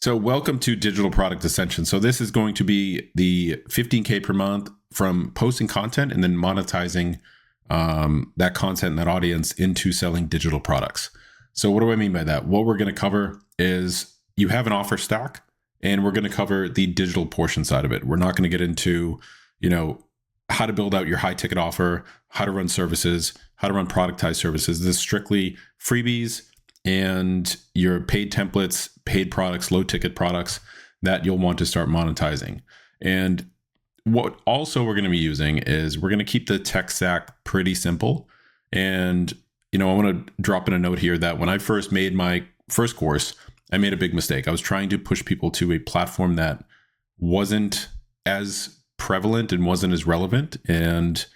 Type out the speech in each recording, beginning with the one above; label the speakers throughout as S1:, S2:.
S1: So welcome to Digital Product Ascension. So this is going to be the 15K per month from posting content and then monetizing that content and that audience into selling digital products. So what do I mean by that? What we're going to cover is you have an offer stack, and we're going to cover the digital portion side of it. We're not going to get into, how to build out your high ticket offer, how to run services, how to run productized services. This is strictly freebies and your paid templates, paid products, low ticket products that you'll want to start monetizing. And what also we're going to be using is we're going to keep the tech stack pretty simple. And, I want to drop in a note here that when I first made my first course, I made a big mistake. I was trying to push people to a platform that wasn't as prevalent and wasn't as relevant, and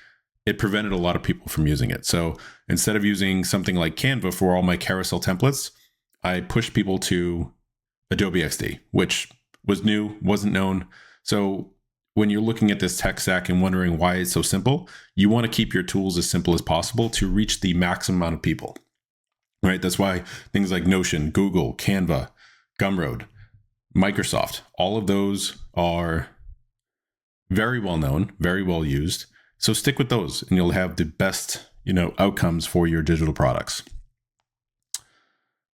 S1: it prevented a lot of people from using it. So instead of using something like Canva for all my carousel templates, I pushed people to Adobe XD, which was new, wasn't known. So when you're looking at this tech stack and wondering why it's so simple, you want to keep your tools as simple as possible to reach the maximum amount of people, right? That's why things like Notion, Google, Canva, Gumroad, Microsoft, all of those are very well known, very well used. So stick with those and you'll have the best, outcomes for your digital products.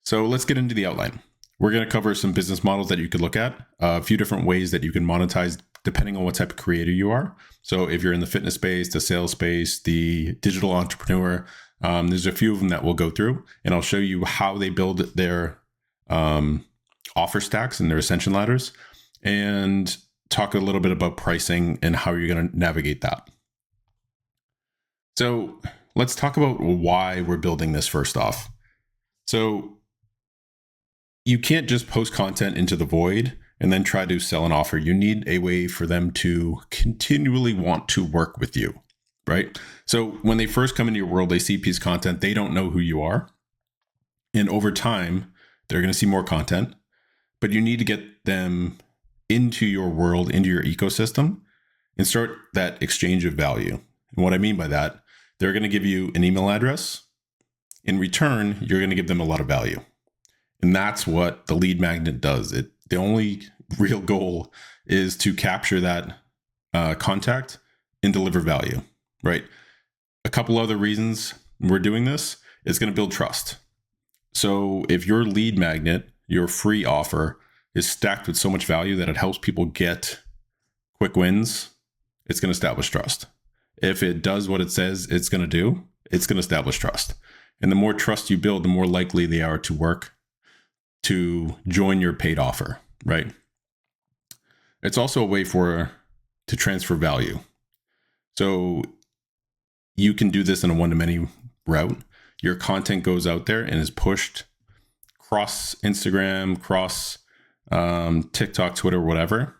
S1: So let's get into the outline. We're going to cover some business models that you could look at, a few different ways that you can monetize depending on what type of creator you are. So if you're in the fitness space, the sales space, the digital entrepreneur, there's a few of them that we'll go through, and I'll show you how they build their offer stacks and their ascension ladders, and talk a little bit about pricing and how you're going to navigate that. So let's talk about why we're building this first off. So you can't just post content into the void and then try to sell an offer. You need a way for them to continually want to work with you, right? So when they first come into your world, they see piece of content, they don't know who you are. And over time, they're going to see more content, but you need to get them into your world, into your ecosystem, and start that exchange of value. And what I mean by that, they're going to give you an email address. In return, you're going to give them a lot of value. And that's what the lead magnet does. The only real goal is to capture that contact and deliver value, right? A couple other reasons we're doing this is going to build trust. So if your lead magnet, your free offer, is stacked with so much value that it helps people get quick wins, it's going to establish trust. If it does what it says it's going to do, it's going to establish trust. And the more trust you build, the more likely they are to work to join your paid offer, right? It's also a way to transfer value. So you can do this in a one-to-many route. Your content goes out there and is pushed cross Instagram, cross TikTok, Twitter, whatever.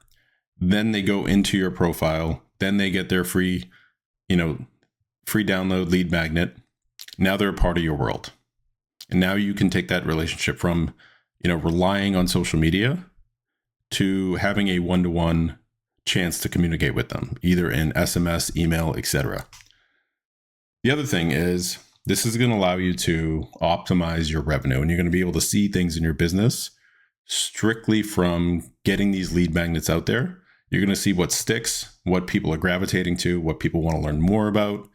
S1: Then they go into your profile. Then they get their free download lead magnet. Now they're a part of your world. And now you can take that relationship from relying on social media to having a one-to-one chance to communicate with them, either in SMS, email, etc. The other thing is this is going to allow you to optimize your revenue, and you're going to be able to see things in your business strictly from getting these lead magnets out there. You're going to see what sticks, what people are gravitating to, what people want to learn more about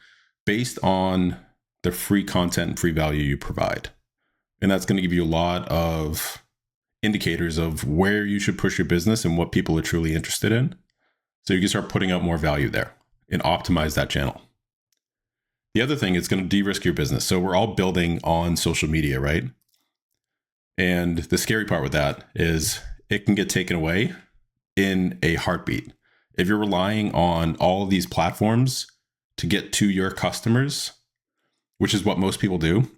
S1: based on the free content and free value you provide. And that's going to give you a lot of indicators of where you should push your business and what people are truly interested in. So you can start putting out more value there and optimize that channel. The other thing is going to de-risk your business. So we're all building on social media, right? And the scary part with that is it can get taken away in a heartbeat. If you're relying on all of these platforms to get to your customers, which is what most people do,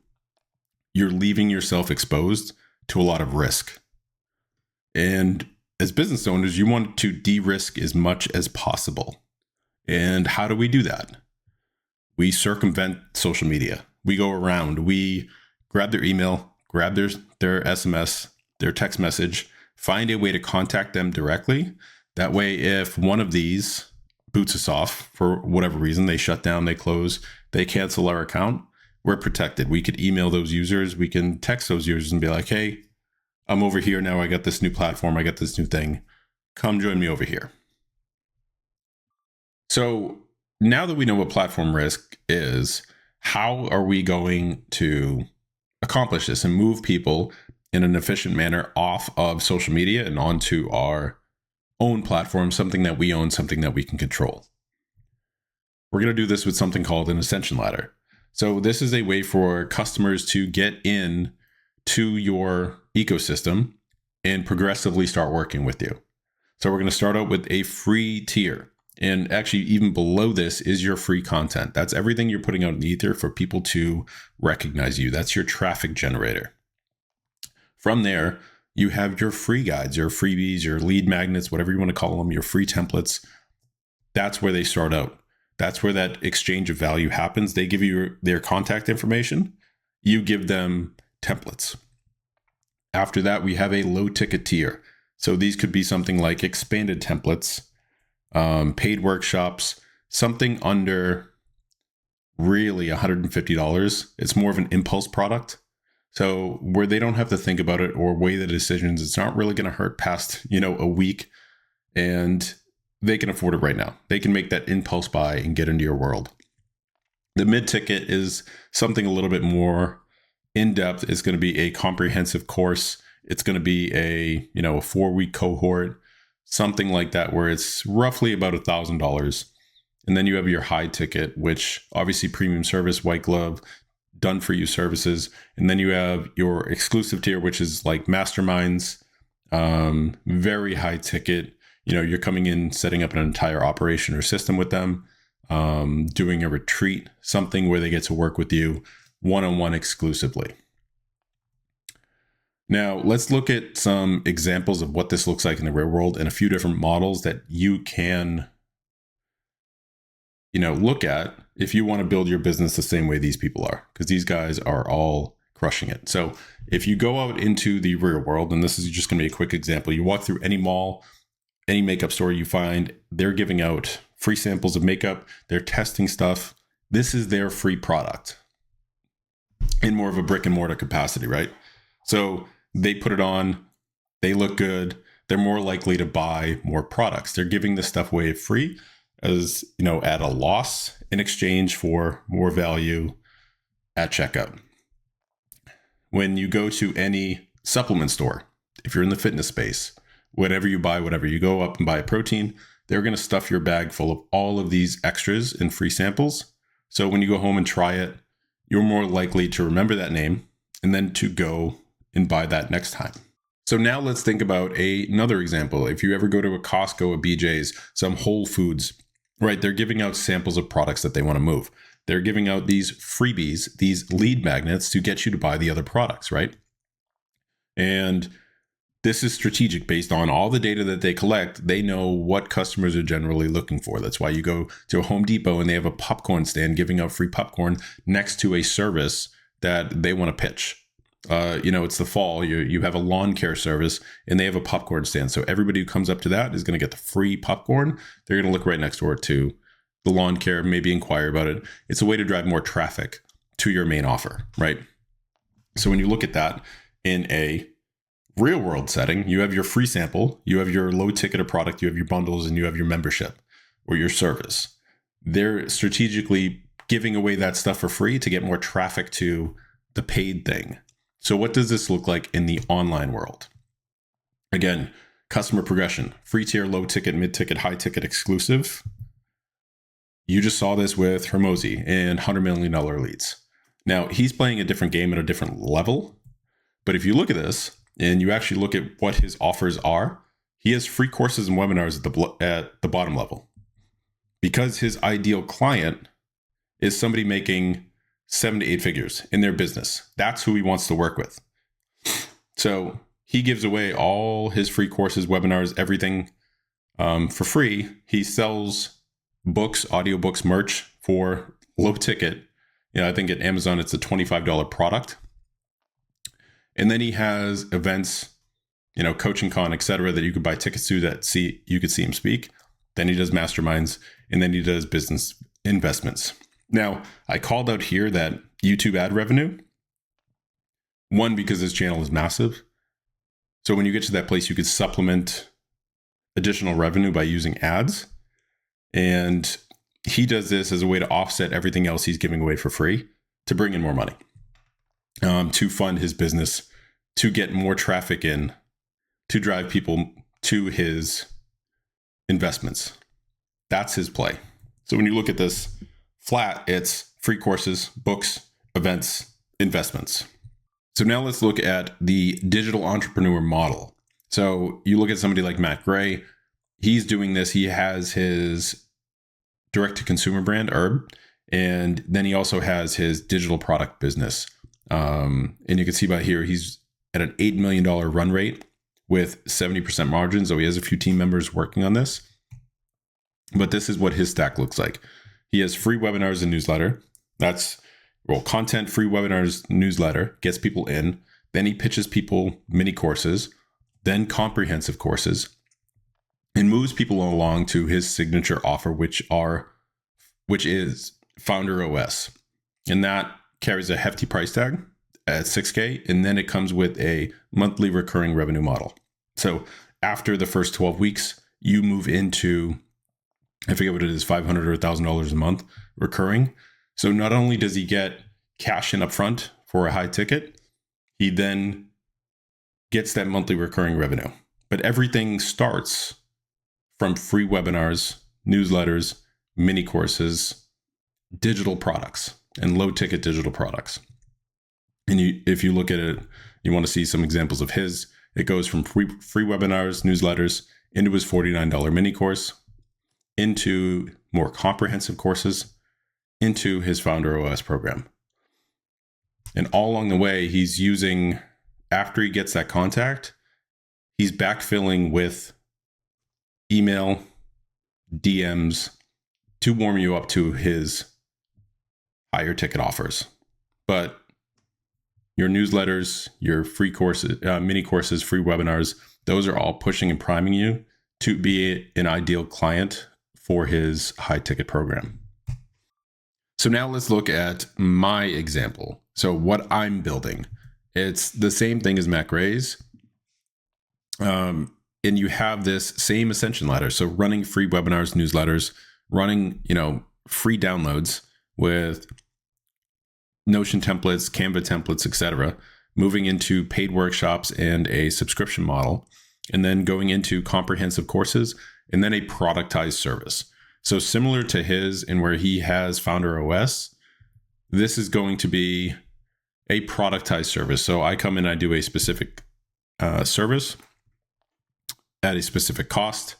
S1: you're leaving yourself exposed to a lot of risk. And as business owners, you want to de-risk as much as possible. And how do we do that? We circumvent social media. We go around, we grab their email, grab their SMS, their text message, find a way to contact them directly. That way, if one of these boots us off for whatever reason, they shut down, they close, they cancel our account, we're protected. We could email those users. We can text those users and be like, hey, I'm over here now. I got this new platform. I got this new thing. Come join me over here. So now that we know what platform risk is, how are we going to accomplish this and move people in an efficient manner off of social media and onto our own platform, something that we own, something that we can control? We're going to do this with something called an Ascension ladder. So this is a way for customers to get in to your ecosystem and progressively start working with you. So we're going to start out with a free tier. And actually, even below this is your free content. That's everything you're putting out in the ether for people to recognize you. That's your traffic generator. From there, you have your free guides, your freebies, your lead magnets, whatever you want to call them, your free templates. That's where they start out. That's where that exchange of value happens. They give you their contact information. You give them templates. After that, we have a low ticket tier. So these could be something like expanded templates, paid workshops, something under really $150. It's more of an impulse product. So where they don't have to think about it or weigh the decisions, it's not really going to hurt past, a week, and they can afford it right now. They can make that impulse buy and get into your world. The mid ticket is something a little bit more in depth. It's going to be a comprehensive course. It's going to be a 4-week cohort, something like that, where it's roughly about $1,000. And then you have your high ticket, which obviously premium service, white glove, done for you services. And then you have your exclusive tier, which is like masterminds, very high ticket. You're coming in, setting up an entire operation or system with them, doing a retreat, something where they get to work with you one-on-one exclusively. Now, let's look at some examples of what this looks like in the real world and a few different models that you can, look at if you want to build your business the same way these people are, because these guys are all crushing it. So if you go out into the real world, and this is just going to be a quick example, you walk through any mall, any makeup store you find, they're giving out free samples of makeup. They're testing stuff. This is their free product in more of a brick and mortar capacity, right? So they put it on, they look good. They're more likely to buy more products. They're giving this stuff away free as, at a loss in exchange for more value at checkout. When you go to any supplement store, if you're in the fitness space, whatever you buy, whatever you go up and buy a protein, they're going to stuff your bag full of all of these extras and free samples. So when you go home and try it, you're more likely to remember that name and then to go and buy that next time. So now let's think about another example. If you ever go to a Costco, a BJ's, some Whole Foods, right? They're giving out samples of products that they want to move. They're giving out these freebies, these lead magnets to get you to buy the other products, right? And this is strategic based on all the data that they collect. They know what customers are generally looking for. That's why you go to a Home Depot and they have a popcorn stand giving out free popcorn next to a service that they want to pitch. It's the fall, you have a lawn care service and they have a popcorn stand. So everybody who comes up to that is going to get the free popcorn. They're going to look right next door to the lawn care, maybe inquire about it. It's a way to drive more traffic to your main offer, right? So when you look at that in a real world setting, you have your free sample, you have your low ticket of product, you have your bundles, and you have your membership or your service. They're strategically giving away that stuff for free to get more traffic to the paid thing. So what does this look like in the online world? Again, customer progression, free tier, low ticket, mid ticket, high ticket, exclusive. You just saw this with Hermosi and $100 million leads. Now he's playing a different game at a different level. But if you look at this and you actually look at what his offers are, he has free courses and webinars at the bottom level, because his ideal client is somebody making 7 to 8 figures in their business. That's who he wants to work with. So he gives away all his free courses, webinars, everything for free. He sells books, audiobooks, merch for low ticket. I think at Amazon, it's a $25 product. And then he has events, coaching con, etc., that you could buy tickets to you could see him speak. Then he does masterminds, and then he does business investments. Now, I called out here that YouTube ad revenue, one, because his channel is massive, So when you get to that place, you could supplement additional revenue by using ads. And he does this as a way to offset everything else he's giving away for free to bring in more money, to fund his business, to get more traffic in, to drive people to his investments. That's his play. So when you look at this flat, it's free courses, books, events, investments. So now let's look at the digital entrepreneur model. So you look at somebody like Matt Gray. He's doing this. He has his direct-to-consumer brand, Herb, and then he also has his digital product business. And you can see by here, he's at an $8 million run rate with 70% margins. So he has a few team members working on this. But this is what his stack looks like. He has free webinars and newsletter. That's content, free webinars, newsletter, gets people in. Then he pitches people mini courses, then comprehensive courses, and moves people along to his signature offer, which is Founder OS. And that carries a hefty price tag at $6K. And then it comes with a monthly recurring revenue model. So after the first 12 weeks, you move into, I forget what it is, $500 or $1,000 a month recurring. So not only does he get cash in upfront for a high ticket, he then gets that monthly recurring revenue. But everything starts from free webinars, newsletters, mini courses, digital products, and low ticket digital products. And if you look at it, you want to see some examples of his. It goes from free webinars, newsletters, into his $49 mini course, into more comprehensive courses, into his Founder OS program. And all along the way, he's using, after he gets that contact, he's backfilling with email, DMs to warm you up to his higher ticket offers. But your newsletters, your free courses, mini courses, free webinars, those are all pushing and priming you to be an ideal client for his high ticket program. So now let's look at my example. So what I'm building, it's the same thing as Matt Gray's. And you have this same Ascension ladder. So running free webinars, newsletters, running, free downloads with Notion templates, Canva templates, etc., moving into paid workshops and a subscription model, and then going into comprehensive courses, and then a productized service. So similar to his, and where he has Founder OS, this is going to be a productized service. So I come in, I do a specific service at a specific cost,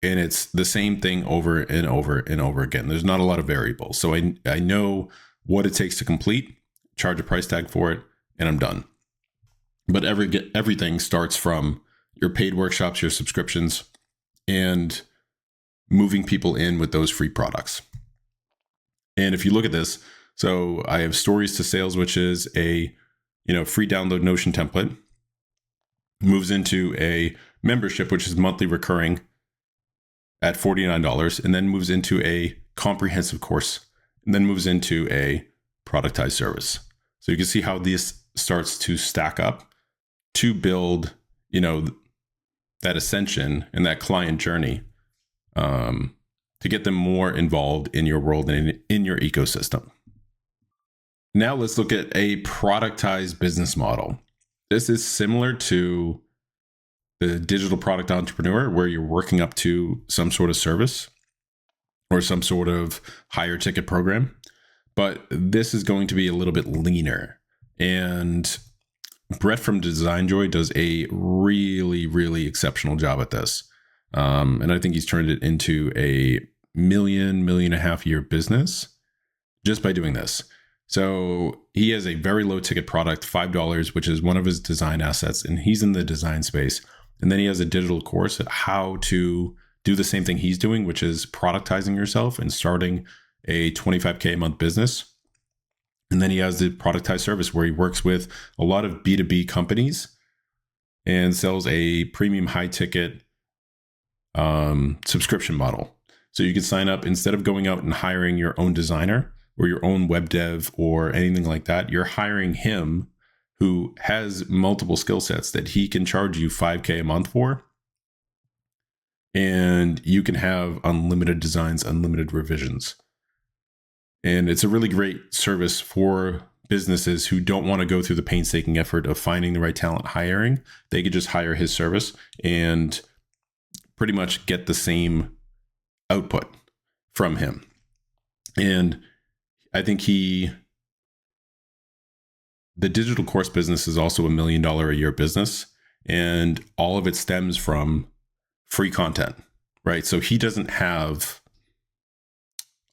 S1: and it's the same thing over and over and over again. There's not a lot of variables. So I know what it takes to complete, charge a price tag for it, and I'm done. But everything starts from your paid workshops, your subscriptions, and moving people in with those free products. And if you look at this, so I have Stories to Sales, which is a free download Notion template, moves into a membership, which is monthly recurring at $49, and then moves into a comprehensive course, and then moves into a productized service. So you can see how this starts to stack up to build, that ascension and that client journey, to get them more involved in your world and in your ecosystem. Now let's look at a productized business model. This is similar to the digital product entrepreneur, where you're working up to some sort of service or some sort of higher ticket program. But this is going to be a little bit leaner. And Brett from Design Joy does a really, really exceptional job at this. And I think he's turned it into a $1.5 million year business just by doing this. So he has a very low ticket product, $5, which is one of his design assets, and he's in the design space. And then he has a digital course at how to do the same thing he's doing, which is productizing yourself and starting a $25K a month business. And then he has the productized service where he works with a lot of B2B companies and sells a premium high ticket subscription model. So you can sign up, instead of going out and hiring your own designer or your own web dev or anything like that, you're hiring him, who has multiple skill sets that he can charge you $5,000 a month for. And you can have unlimited designs, unlimited revisions. And it's a really great service for businesses who don't want to go through the painstaking effort of finding the right talent, hiring. They could just hire his service and pretty much get the same output from him. And I think the digital course business is also $1 million a year business, and all of it stems from free content, right? So he doesn't have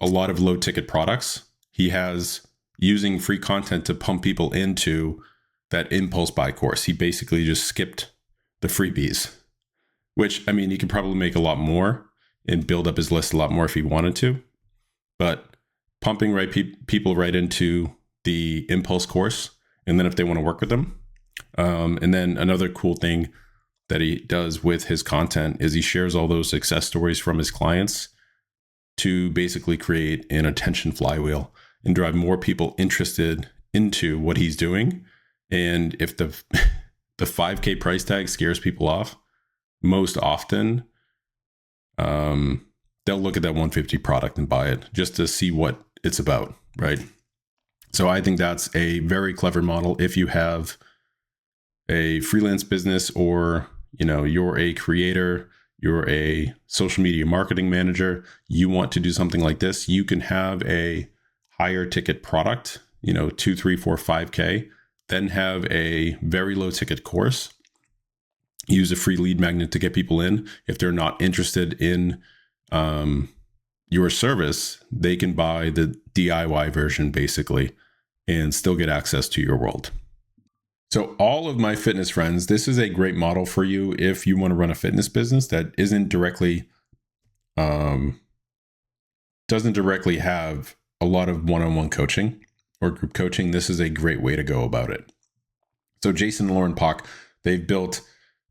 S1: a lot of low ticket products. He has using free content to pump people into that impulse buy course. He basically just skipped the freebies, which, I mean, he could probably make a lot more and build up his list a lot more if he wanted to, but pumping people right into the impulse course. And then if they want to work with them. And then another cool thing that he does with his content is he shares all those success stories from his clients to basically create an attention flywheel and drive more people interested into what he's doing. And if the $5,000 price tag scares people off, most often they'll look at that $150 product and buy it just to see what it's about, right? So I think that's a very clever model. If you have a freelance business, or you're a creator, you're a social media marketing manager, you want to do something like this, you can have a higher ticket product, 2, 3, 4, 5K, then have a very low ticket course. Use a free lead magnet to get people in. If they're not interested in your service, they can buy the DIY version basically and still get access to your world. So all of my fitness friends, this is a great model for you if you want to run a fitness business that isn't directly, doesn't directly have a lot of one-on-one coaching or group coaching. This is a great way to go about it. So Jason and Lauren Pock, they've built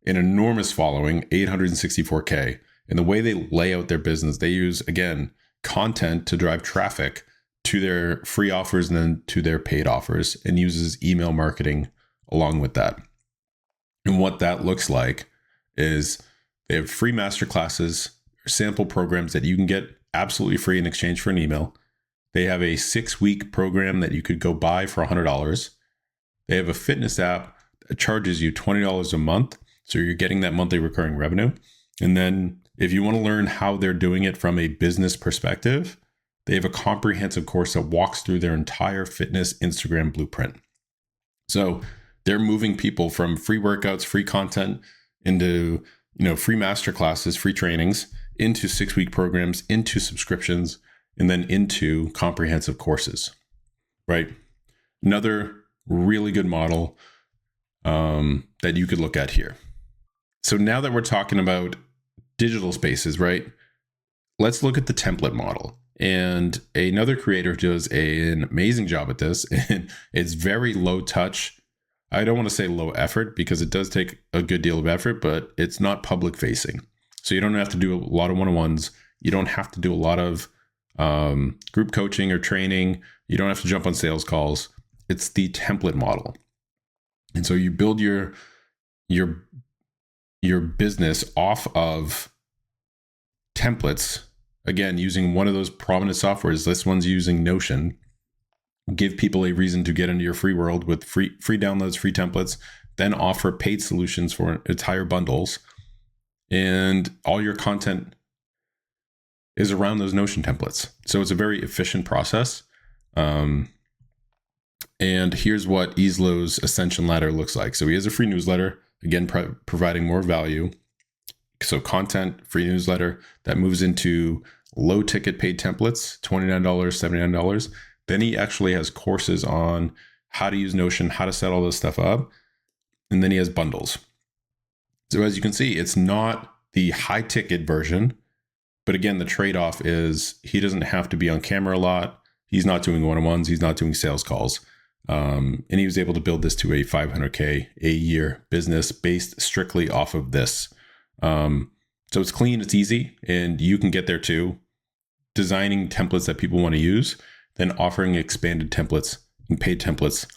S1: an enormous following, 864K. And the way they lay out their business, they use, again, content to drive traffic to their free offers and then to their paid offers, and uses email marketing along with that. And what that looks like is they have free masterclasses, sample programs that you can get absolutely free in exchange for an email. They have a 6-week program that you could go buy for $100. They have a fitness app that charges you $20 a month. So you're getting that monthly recurring revenue. And then if you want to learn how they're doing it from a business perspective, they have a comprehensive course that walks through their entire fitness Instagram blueprint. So they're moving people from free workouts, free content into, free masterclasses, free trainings, into 6-week programs, into subscriptions, and then into comprehensive courses, right? Another really good model that you could look at here. So now that we're talking about digital spaces, right? Let's look at the template model. And another creator does an amazing job at this. And it's very low touch. I don't want to say low effort because it does take a good deal of effort, but it's not public facing. So you don't have to do a lot of one-on-ones. You don't have to do a lot of group coaching or training. You don't have to jump on sales calls. It's the template model. And so you build your business off of templates, again, using one of those prominent softwares. This one's using Notion. Give people a reason to get into your free world with free downloads, free templates, then offer paid solutions for entire bundles. And all your content is around those Notion templates. So it's a very efficient process. And here's what Easlow's Ascension ladder looks like. So he has a free newsletter, again, providing more value. So content, free newsletter, that moves into low ticket paid templates, $29, $79. Then he actually has courses on how to use Notion, how to set all this stuff up. And then he has bundles. So as you can see, it's not the high ticket version, but again, the trade-off is he doesn't have to be on camera a lot. He's not doing one-on-ones. He's not doing sales calls. And he was able to build this to a $500K a year business based strictly off of this. So it's clean, it's easy, and you can get there too. Designing templates that people want to use, then offering expanded templates and paid templates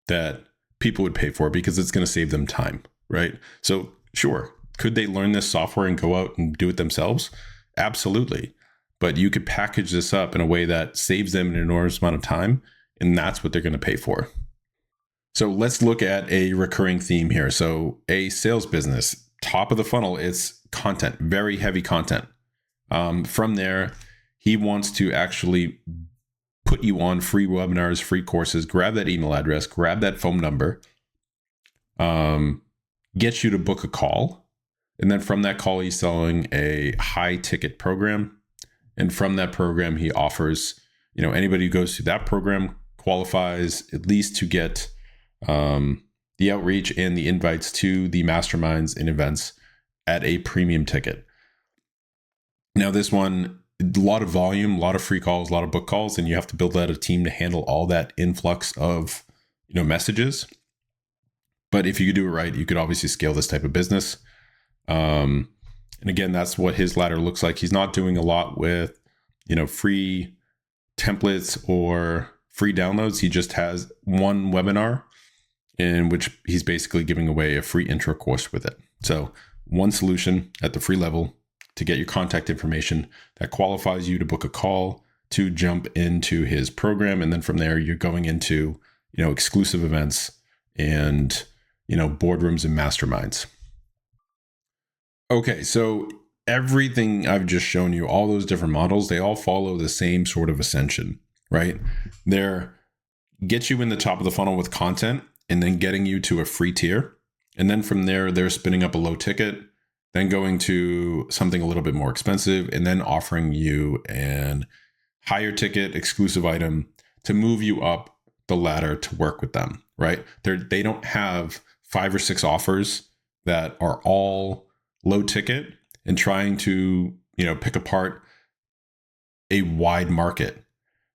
S1: that people would pay for it because it's going to save them time, right? So sure, could they learn this software and go out and do it themselves? Absolutely. But you could package this up in a way that saves them an enormous amount of time, and that's what they're going to pay for. So let's look at a recurring theme here. So a sales business, top of the funnel, it's content, very heavy content. From there, he wants to actually put you on free webinars, free courses, grab that email address, grab that phone number, get you to book a call. And then from that call, he's selling a high ticket program. And from that program, he offers, anybody who goes through that program qualifies at least to get the outreach and the invites to the masterminds and events at a premium ticket. Now, this one, a lot of volume, a lot of free calls, a lot of book calls, and you have to build out a team to handle all that influx of, messages. But if you could do it right, you could obviously scale this type of business. And again, that's what his ladder looks like. He's not doing a lot with, free templates or free downloads. He just has one webinar in which he's basically giving away a free intro course with it. So one solution at the free level to get your contact information that qualifies you to book a call to jump into his program. And then from there, you're going into, exclusive events and, boardrooms and masterminds. Okay, so everything I've just shown you, all those different models, they all follow the same sort of ascension, right? They're get you in the top of the funnel with content and then getting you to a free tier. And then from there, they're spinning up a low ticket, then going to something a little bit more expensive, and then offering you an higher ticket exclusive item to move you up the ladder to work with them, right? They don't have 5 or 6 offers that are all low ticket and trying to, pick apart a wide market.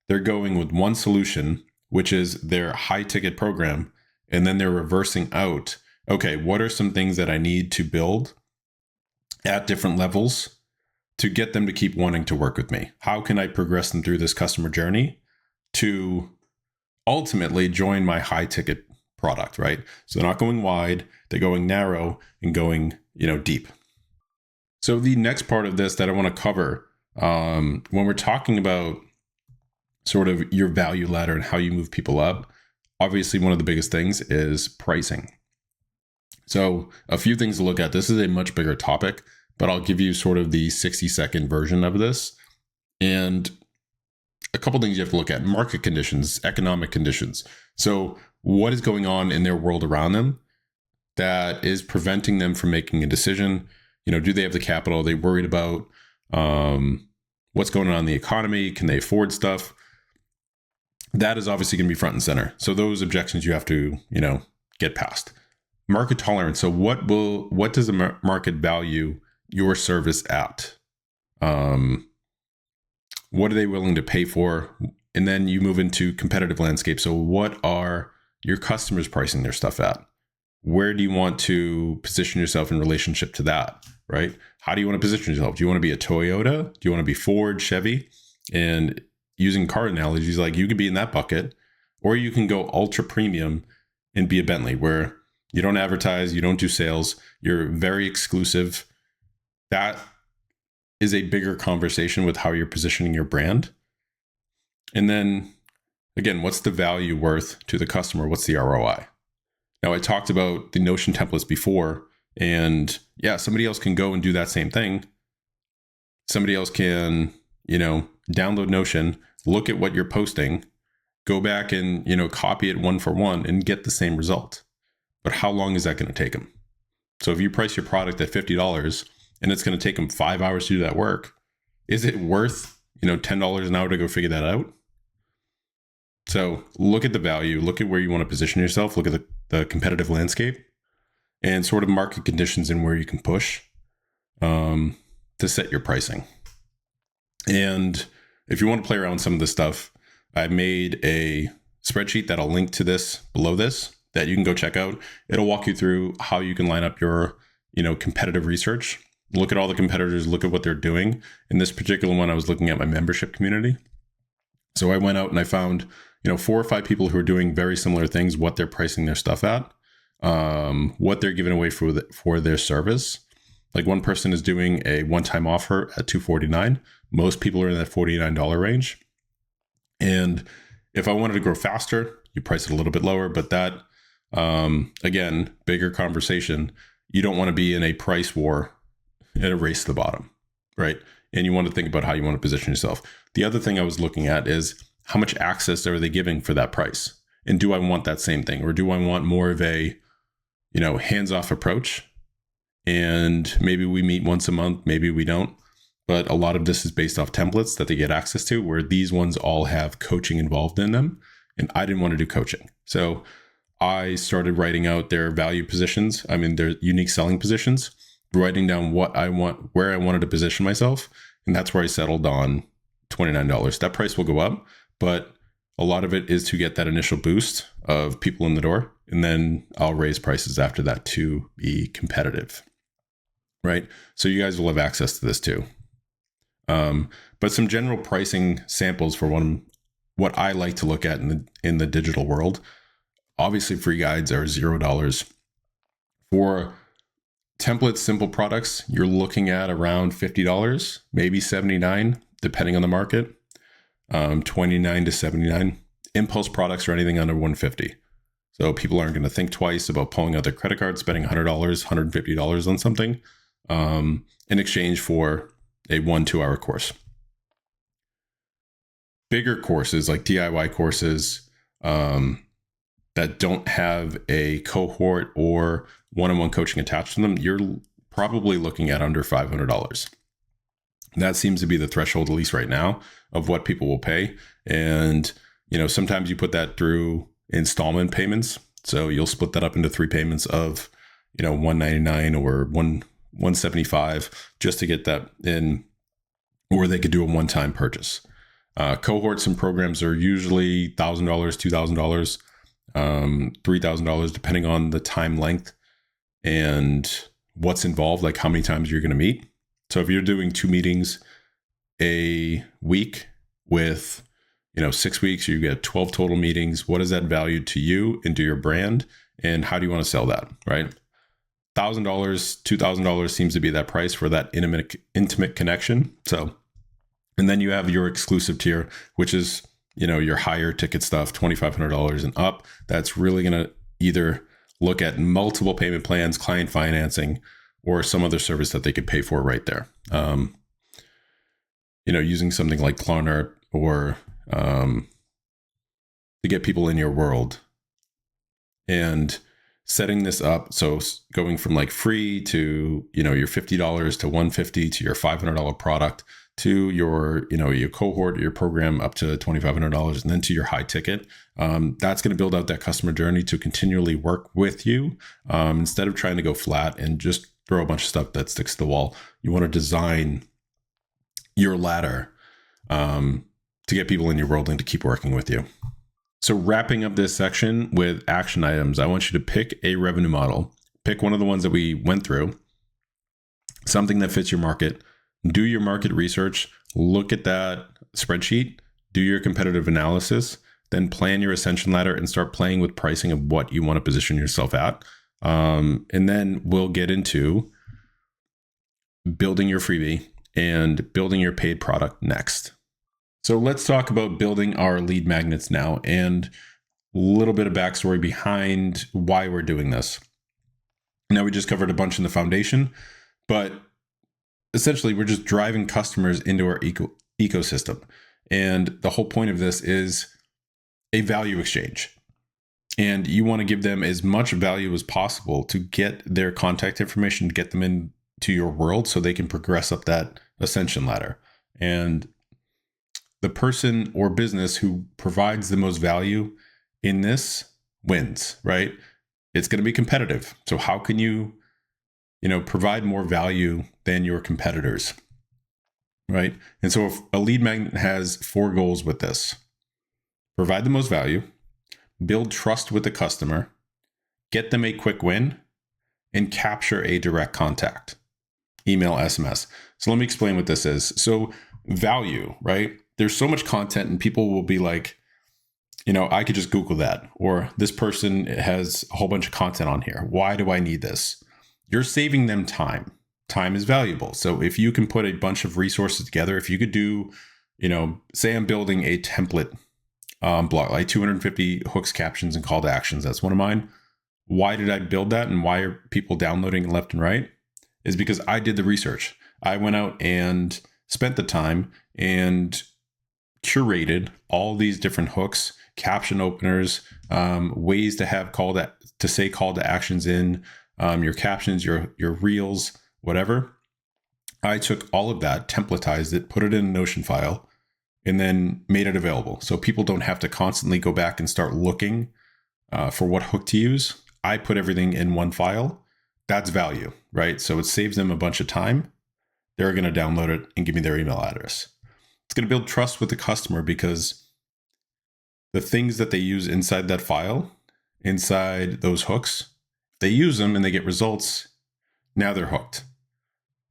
S1: They're going with one solution, which is their high ticket program. And then they're reversing out, okay, what are some things that I need to build at different levels to get them to keep wanting to work with me? How can I progress them through this customer journey to ultimately join my high ticket product, right? So they're not going wide, they're going narrow and going, deep. So the next part of this that I want to cover, when we're talking about sort of your value ladder and how you move people up, obviously one of the biggest things is pricing. So a few things to look at. This is a much bigger topic, but I'll give you sort of the 60-second version of this. And a couple things you have to look at: market conditions, economic conditions. So what is going on in their world around them that is preventing them from making a decision? Do they have the capital? Are they worried about what's going on in the economy? Can they afford stuff? That is obviously going to be front and center. So those objections you have to, get past. Market tolerance. So what does the market value your service at? What are they willing to pay for? And then you move into competitive landscape. So what are your customers pricing their stuff at? Where do you want to position yourself in relationship to that, right? How do you want to position yourself? Do you want to be a Toyota? Do you want to be Ford, Chevy? And using car analogies, like you could be in that bucket, or you can go ultra premium and be a Bentley, where you don't advertise, you don't do sales, you're very exclusive. That is a bigger conversation with how you're positioning your brand. And then again, what's the value worth to the customer? What's the ROI? Now, I talked about the Notion templates before, and yeah, somebody else can go and do that same thing. Somebody else can, download Notion, look at what you're posting, go back and, copy it one for one and get the same result. But how long is that going to take them? So if you price your product at $50 and it's going to take them 5 hours to do that work, is it worth, $10 an hour to go figure that out? So look at the value, look at where you want to position yourself, look at the competitive landscape and sort of market conditions and where you can push to set your pricing. And if you want to play around with some of this stuff, I made a spreadsheet that I'll link to this below this that you can go check out. It'll walk you through how you can line up your, competitive research, look at all the competitors, look at what they're doing. In this particular one, I was looking at my membership community. So I went out and I found, 4 or 5 people who are doing very similar things, what they're pricing their stuff at, what they're giving away for their service. Like one person is doing a one-time offer at $249. Most people are in that $49 range. And if I wanted to grow faster, you price it a little bit lower, but that, again, bigger conversation. You don't want to be in a price war and a race to the bottom, right? And you want to think about how you want to position yourself. The other thing I was looking at is how much access are they giving for that price? And do I want that same thing? Or do I want more of a, hands-off approach? And maybe we meet once a month, maybe we don't. But a lot of this is based off templates that they get access to, where these ones all have coaching involved in them. And I didn't want to do coaching. So I started writing out their value positions. Their unique selling positions, writing down what I want, where I wanted to position myself. And that's where I settled on $29. That price will go up, but a lot of it is to get that initial boost of people in the door. And then I'll raise prices after that to be competitive, right? So you guys will have access to this too. But some general pricing samples for what I like to look at in the digital world. Obviously, free guides are $0. For template simple products, you're looking at around $50, maybe $79, depending on the market. $29 to $79. Impulse products are anything under $150. So people aren't going to think twice about pulling out their credit card, spending $100, $150 on something in exchange for a 1-2 hour course. Bigger courses like DIY courses that don't have a cohort or one-on-one coaching attached to them, you're probably looking at under $500. That seems to be the threshold, at least right now, of what people will pay. And, sometimes you put that through installment payments. So you'll split that up into 3 payments of, $199 or $175 just to get that in, or they could do a one-time purchase. Cohorts and programs are usually $1,000, $2,000, $3,000, depending on the time length and what's involved, like how many times you're going to meet. So if you're doing 2 meetings a week with, 6 weeks, you get 12 total meetings. What is that value to you and to your brand? And how do you want to sell that, right? $1,000, $2,000 seems to be that price for that intimate connection. So, and then you have your exclusive tier, which is, your higher ticket stuff, $2,500 and up. That's really going to either look at multiple payment plans, client financing, or some other service that they could pay for right there. Using something like Klarna or to get people in your world and setting this up. So going from like free to, your $50 to $150 to your $500 product to your, your cohort, your program up to $2,500 and then to your high ticket. That's going to build out that customer journey to continually work with you instead of trying to go flat and just throw a bunch of stuff that sticks to the wall. You want to design your ladder to get people in your world and to keep working with you. So wrapping up this section with action items, I want you to pick a revenue model. Pick one of the ones that we went through, something that fits your market. Do your market research, look at that spreadsheet, do your competitive analysis, then plan your ascension ladder and start playing with pricing of what you want to position yourself at. And then we'll get into building your freebie and building your paid product next. So let's talk about building our lead magnets now and a little bit of backstory behind why we're doing this. Now, we just covered a bunch in the foundation, but essentially we're just driving customers into our ecosystem. And the whole point of this is a value exchange. And you want to give them as much value as possible to get their contact information, get them into your world so they can progress up that ascension ladder. And the person or business who provides the most value in this wins, right? It's going to be competitive. So how can you, provide more value than your competitors, right? And so if a lead magnet has 4 goals with this: provide the most value, build trust with the customer, get them a quick win, and capture a direct contact, email, SMS. So let me explain what this is. So value, right? There's so much content and people will be like, I could just Google that, or this person has a whole bunch of content on here. Why do I need this? You're saving them time. Time is valuable. So if you can put a bunch of resources together, if you could do, say I'm building a template blog, like 250 hooks, captions, and call to actions. That's one of mine. Why did I build that, and why are people downloading left and right? Is because I did the research. I went out and spent the time and curated all these different hooks, caption openers, ways to have say call to actions in your captions, your reels, whatever. I took all of that, templatized it, put it in a Notion file, and then made it available. So people don't have to constantly go back and start looking for what hook to use. I put everything in one file. That's value, right? So it saves them a bunch of time. They're going to download it and give me their email address. It's going to build trust with the customer because the things that they use inside that file, inside those hooks, they use them and they get results. Now they're hooked.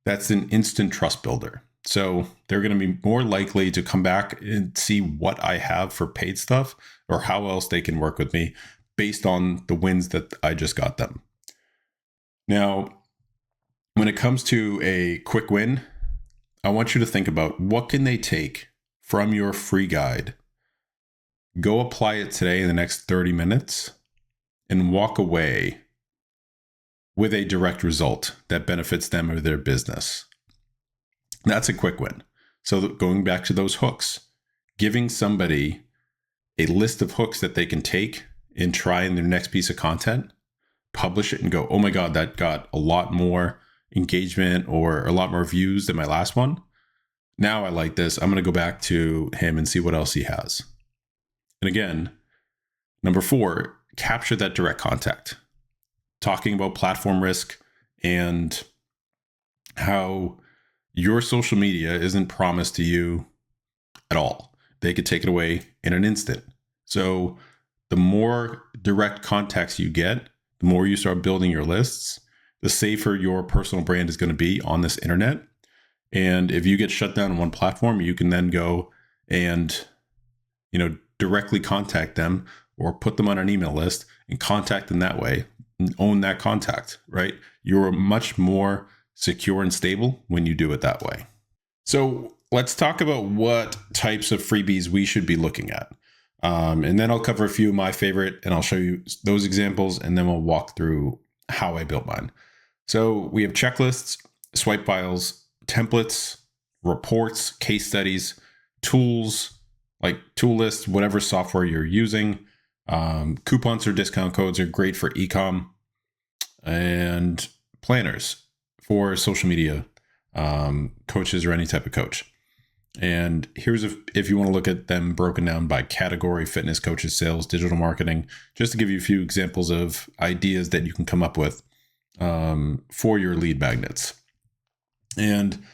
S1: That's an instant trust builder. So they're going to be more likely to come back and see what I have for paid stuff or how else they can work with me based on the wins that I just got them. Now, when it comes to a quick win, I want you to think about what can they take from your free guide, go apply it today in the next 30 minutes, and walk away with a direct result that benefits them or their business. That's a quick win. So going back to those hooks, giving somebody a list of hooks that they can take and try in their next piece of content, publish it and go, oh my God, that got a lot more engagement or a lot more views than my last one. Now I like this. I'm going to go back to him and see what else he has. And again, number 4, capture that direct contact. Talking about platform risk and how your social media isn't promised to you at all. They could take it away in an instant. So the more direct contacts you get, the more you start building your lists, the safer your personal brand is going to be on this internet. And if you get shut down on one platform, you can then go and, directly contact them or put them on an email list and contact them that way and own that contact, right? You're much more secure and stable when you do it that way. So let's talk about what types of freebies we should be looking at. And then I'll cover a few of my favorite and I'll show you those examples and then we'll walk through how I built mine. So we have checklists, swipe files, templates, reports, case studies, tools, like tool lists, whatever software you're using. Coupons or discount codes are great for e-com, and planners for social media coaches or any type of coach. And here's if you want to look at them broken down by category: fitness, coaches, sales, digital marketing, just to give you a few examples of ideas that you can come up with for your lead magnets. And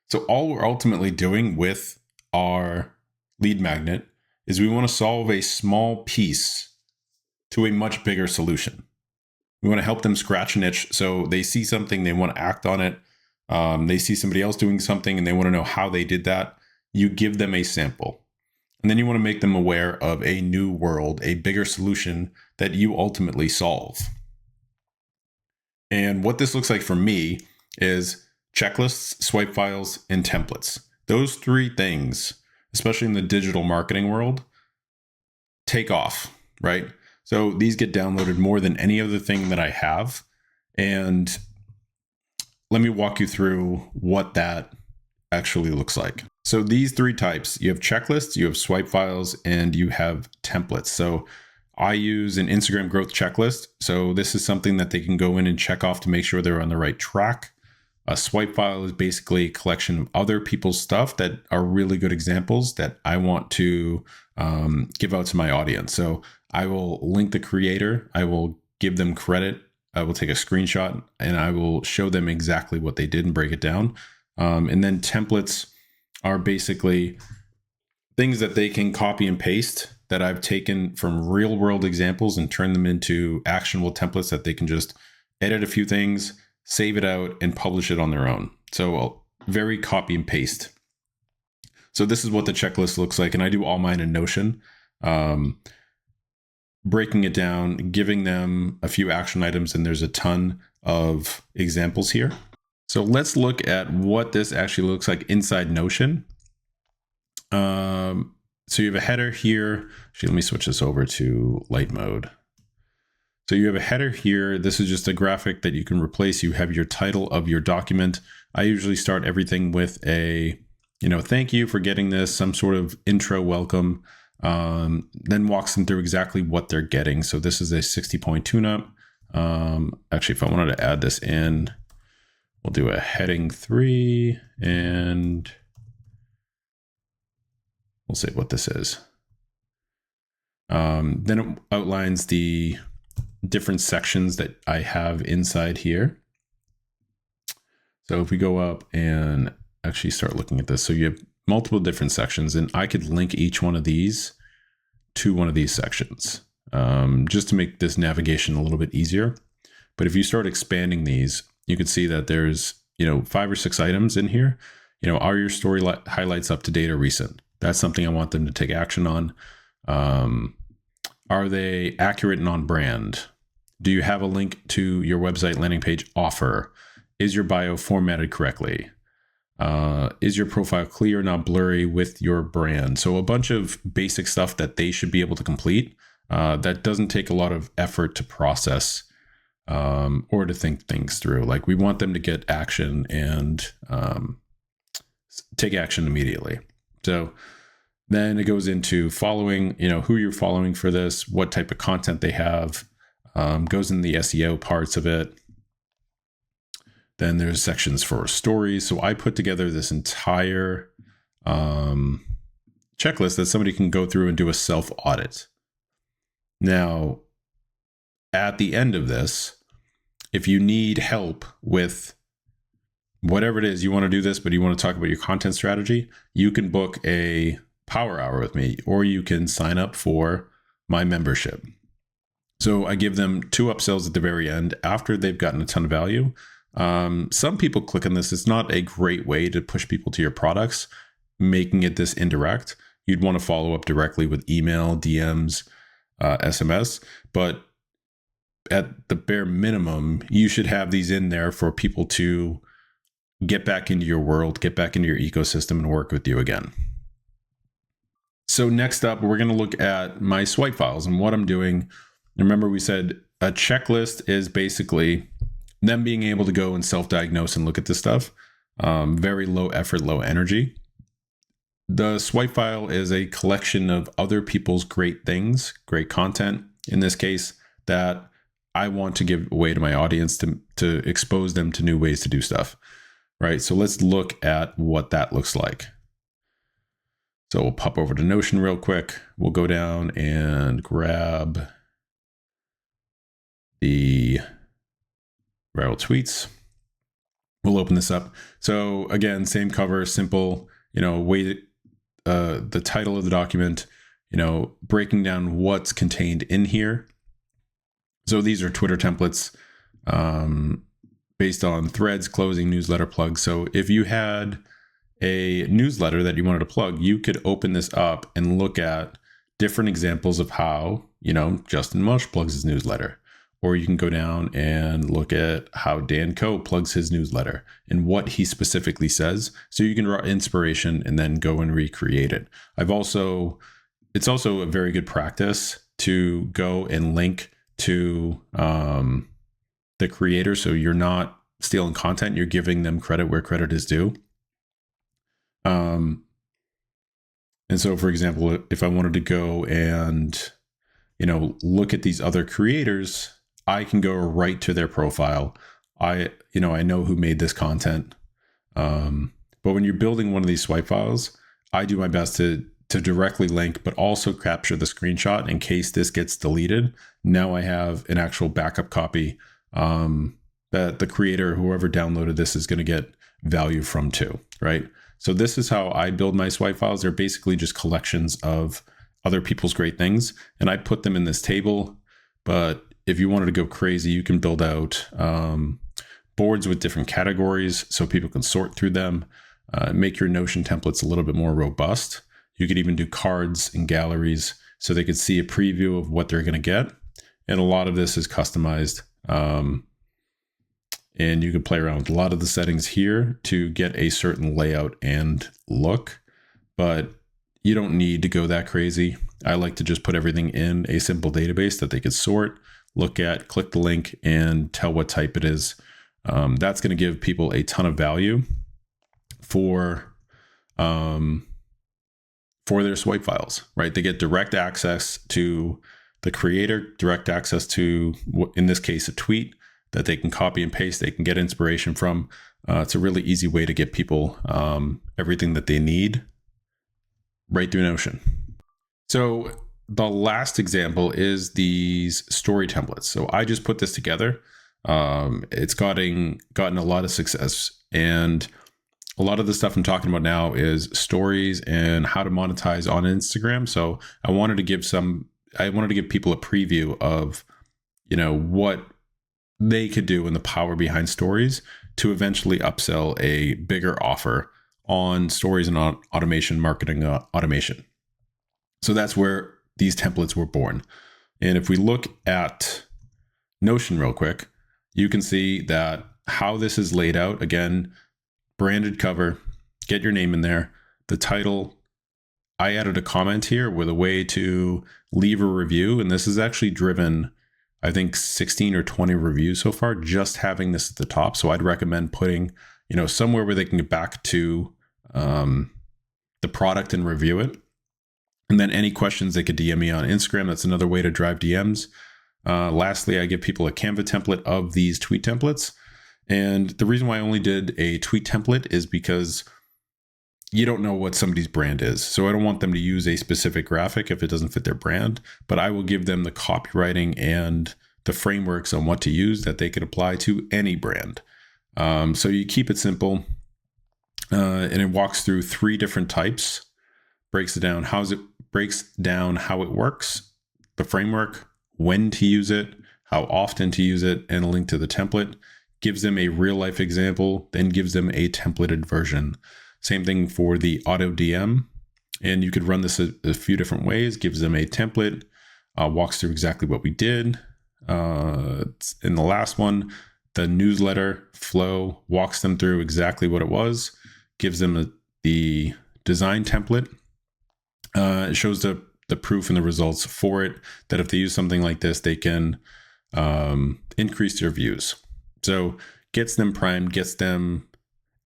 S1: so all we're ultimately doing with our lead magnet is we want to solve a small piece to a much bigger solution. We want to help them scratch an itch. So they see something, they want to act on it. They see somebody else doing something and they want to know how they did that. You give them a sample. And then you want to make them aware of a new world, a bigger solution that you ultimately solve. And what this looks like for me is checklists, swipe files, and templates. Those 3 things, especially in the digital marketing world, take off, right? So these get downloaded more than any other thing that I have. And let me walk you through what that actually looks like. So these 3 types, you have checklists, you have swipe files, and you have templates. So I use an Instagram growth checklist. So this is something that they can go in and check off to make sure they're on the right track. A swipe file is basically a collection of other people's stuff that are really good examples that I want to give out to my audience. So I will link the creator. I will give them credit. I will take a screenshot and I will show them exactly what they did and break it down. And then templates are basically things that they can copy and paste that I've taken from real world examples and turn them into actionable templates that they can just edit a few things, save it out, and publish it on their own. So very copy and paste. So this is what the checklist looks like. And I do all mine in Notion. breaking it down, giving them a few action items, and there's a ton of examples here. So let's look at what this actually looks like inside Notion. So you have a header here. Actually, let me switch this over to light mode. So you have a header here. This is just a graphic that you can replace. You have your title of your document. I usually start everything with a, thank you for getting this, some sort of intro welcome, then walks them through exactly what they're getting. So this is a 60-point tune-up. Actually, if I wanted to add this in, we'll do a heading 3 and we'll say what this is. Then it outlines the different sections that I have inside here. So if we go up and actually start looking at this, so you have multiple different sections, and I could link each one of these to one of these sections, just to make this navigation a little bit easier. But if you start expanding these, you can see that there's, 5 or 6 items in here. Are your story highlights up to date or recent? That's something I want them to take action on. Are they accurate and on brand? Do you have a link to your website landing page offer? Is your bio formatted correctly? Is your profile clear, not blurry with your brand? So a bunch of basic stuff that they should be able to complete. That doesn't take a lot of effort to process or to think things through. Like, we want them to get action and take action immediately. So then it goes into following, who you're following for this, what type of content they have, goes in the SEO parts of it. Then there's sections for stories. So I put together this entire checklist that somebody can go through and do a self-audit. Now, at the end of this, if you need help with whatever it is, you want to do this, but you want to talk about your content strategy, you can book a power hour with me, or you can sign up for my membership. So I give them 2 upsells at the very end after they've gotten a ton of value. Some people click on this. It's not a great way to push people to your products, making it this indirect. You'd want to follow up directly with email, DMs, SMS, but at the bare minimum, you should have these in there for people to get back into your world, get back into your ecosystem, and work with you again. So next up, we're going to look at my swipe files and what I'm doing. Remember, we said a checklist is basically them being able to go and self-diagnose and look at this stuff. Very low effort, low energy. The swipe file is a collection of other people's great things, great content, in this case, that I want to give away to my audience to expose them to new ways to do stuff, right? So let's look at what that looks like. So we'll pop over to Notion real quick. We'll go down and grab the viral tweets. We'll open this up. So again, same cover, simple, the title of the document, breaking down what's contained in here. So these are Twitter templates based on threads, closing, newsletter plugs. So if you had a newsletter that you wanted to plug, you could open this up and look at different examples of how, Justin Mush plugs his newsletter. Or you can go down and look at how Dan Coe plugs his newsletter and what he specifically says. So you can draw inspiration and then go and recreate it. It's also a very good practice to go and link to the creator. So you're not stealing content, you're giving them credit where credit is due. And so, for example, if I wanted to go and, look at these other creators, I can go right to their profile. I know who made this content. But when you're building one of these swipe files, I do my best to directly link, but also capture the screenshot in case this gets deleted. Now I have an actual backup copy that the creator, whoever downloaded this, is going to get value from too, right? So this is how I build my swipe files. They're basically just collections of other people's great things, and I put them in this table. But if you wanted to go crazy, you can build out boards with different categories so people can sort through them, make your Notion templates a little bit more robust. You could even do cards and galleries so they could see a preview of what they're going to get. And a lot of this is customized. And you can play around with a lot of the settings here to get a certain layout and look, but you don't need to go that crazy. I like to just put everything in a simple database that they could sort, look at, click the link, and tell what type it is. That's going to give people a ton of value for their swipe files, right? They get direct access to the creator, direct access to, in this case, a tweet that they can copy and paste. They can get inspiration from. It's a really easy way to get people everything that they need right through Notion. So the last example is these story templates. So I just put this together. It's gotten a lot of success, and a lot of the stuff I'm talking about now is stories and how to monetize on Instagram. So I wanted to give people a preview of, what they could do and the power behind stories to eventually upsell a bigger offer on stories and on automation, marketing automation. So that's where these templates were born. And if we look at Notion real quick, you can see that how this is laid out. Again, branded cover, get your name in there. The title, I added a comment here with a way to leave a review. And this is actually driven, I think, 16 or 20 reviews so far, just having this at the top. So I'd recommend putting, somewhere where they can get back to the product and review it. And then any questions, they could DM me on Instagram. That's another way to drive DMs. Lastly, I give people a Canva template of these tweet templates. And the reason why I only did a tweet template is because you don't know what somebody's brand is. So I don't want them to use a specific graphic if it doesn't fit their brand, but I will give them the copywriting and the frameworks on what to use that they could apply to any brand. So you keep it simple, and it walks through 3 different types, breaks down how it works, the framework, when to use it, how often to use it, and a link to the template. Gives them a real life example, then gives them a templated version. Same thing for the auto DM. And you could run this a few different ways. Gives them a template, walks through exactly what we did. In the last one, the newsletter flow walks them through exactly what it was, gives them the design template. It shows the proof and the results for it, that if they use something like this, they can increase their views. So gets them primed, gets them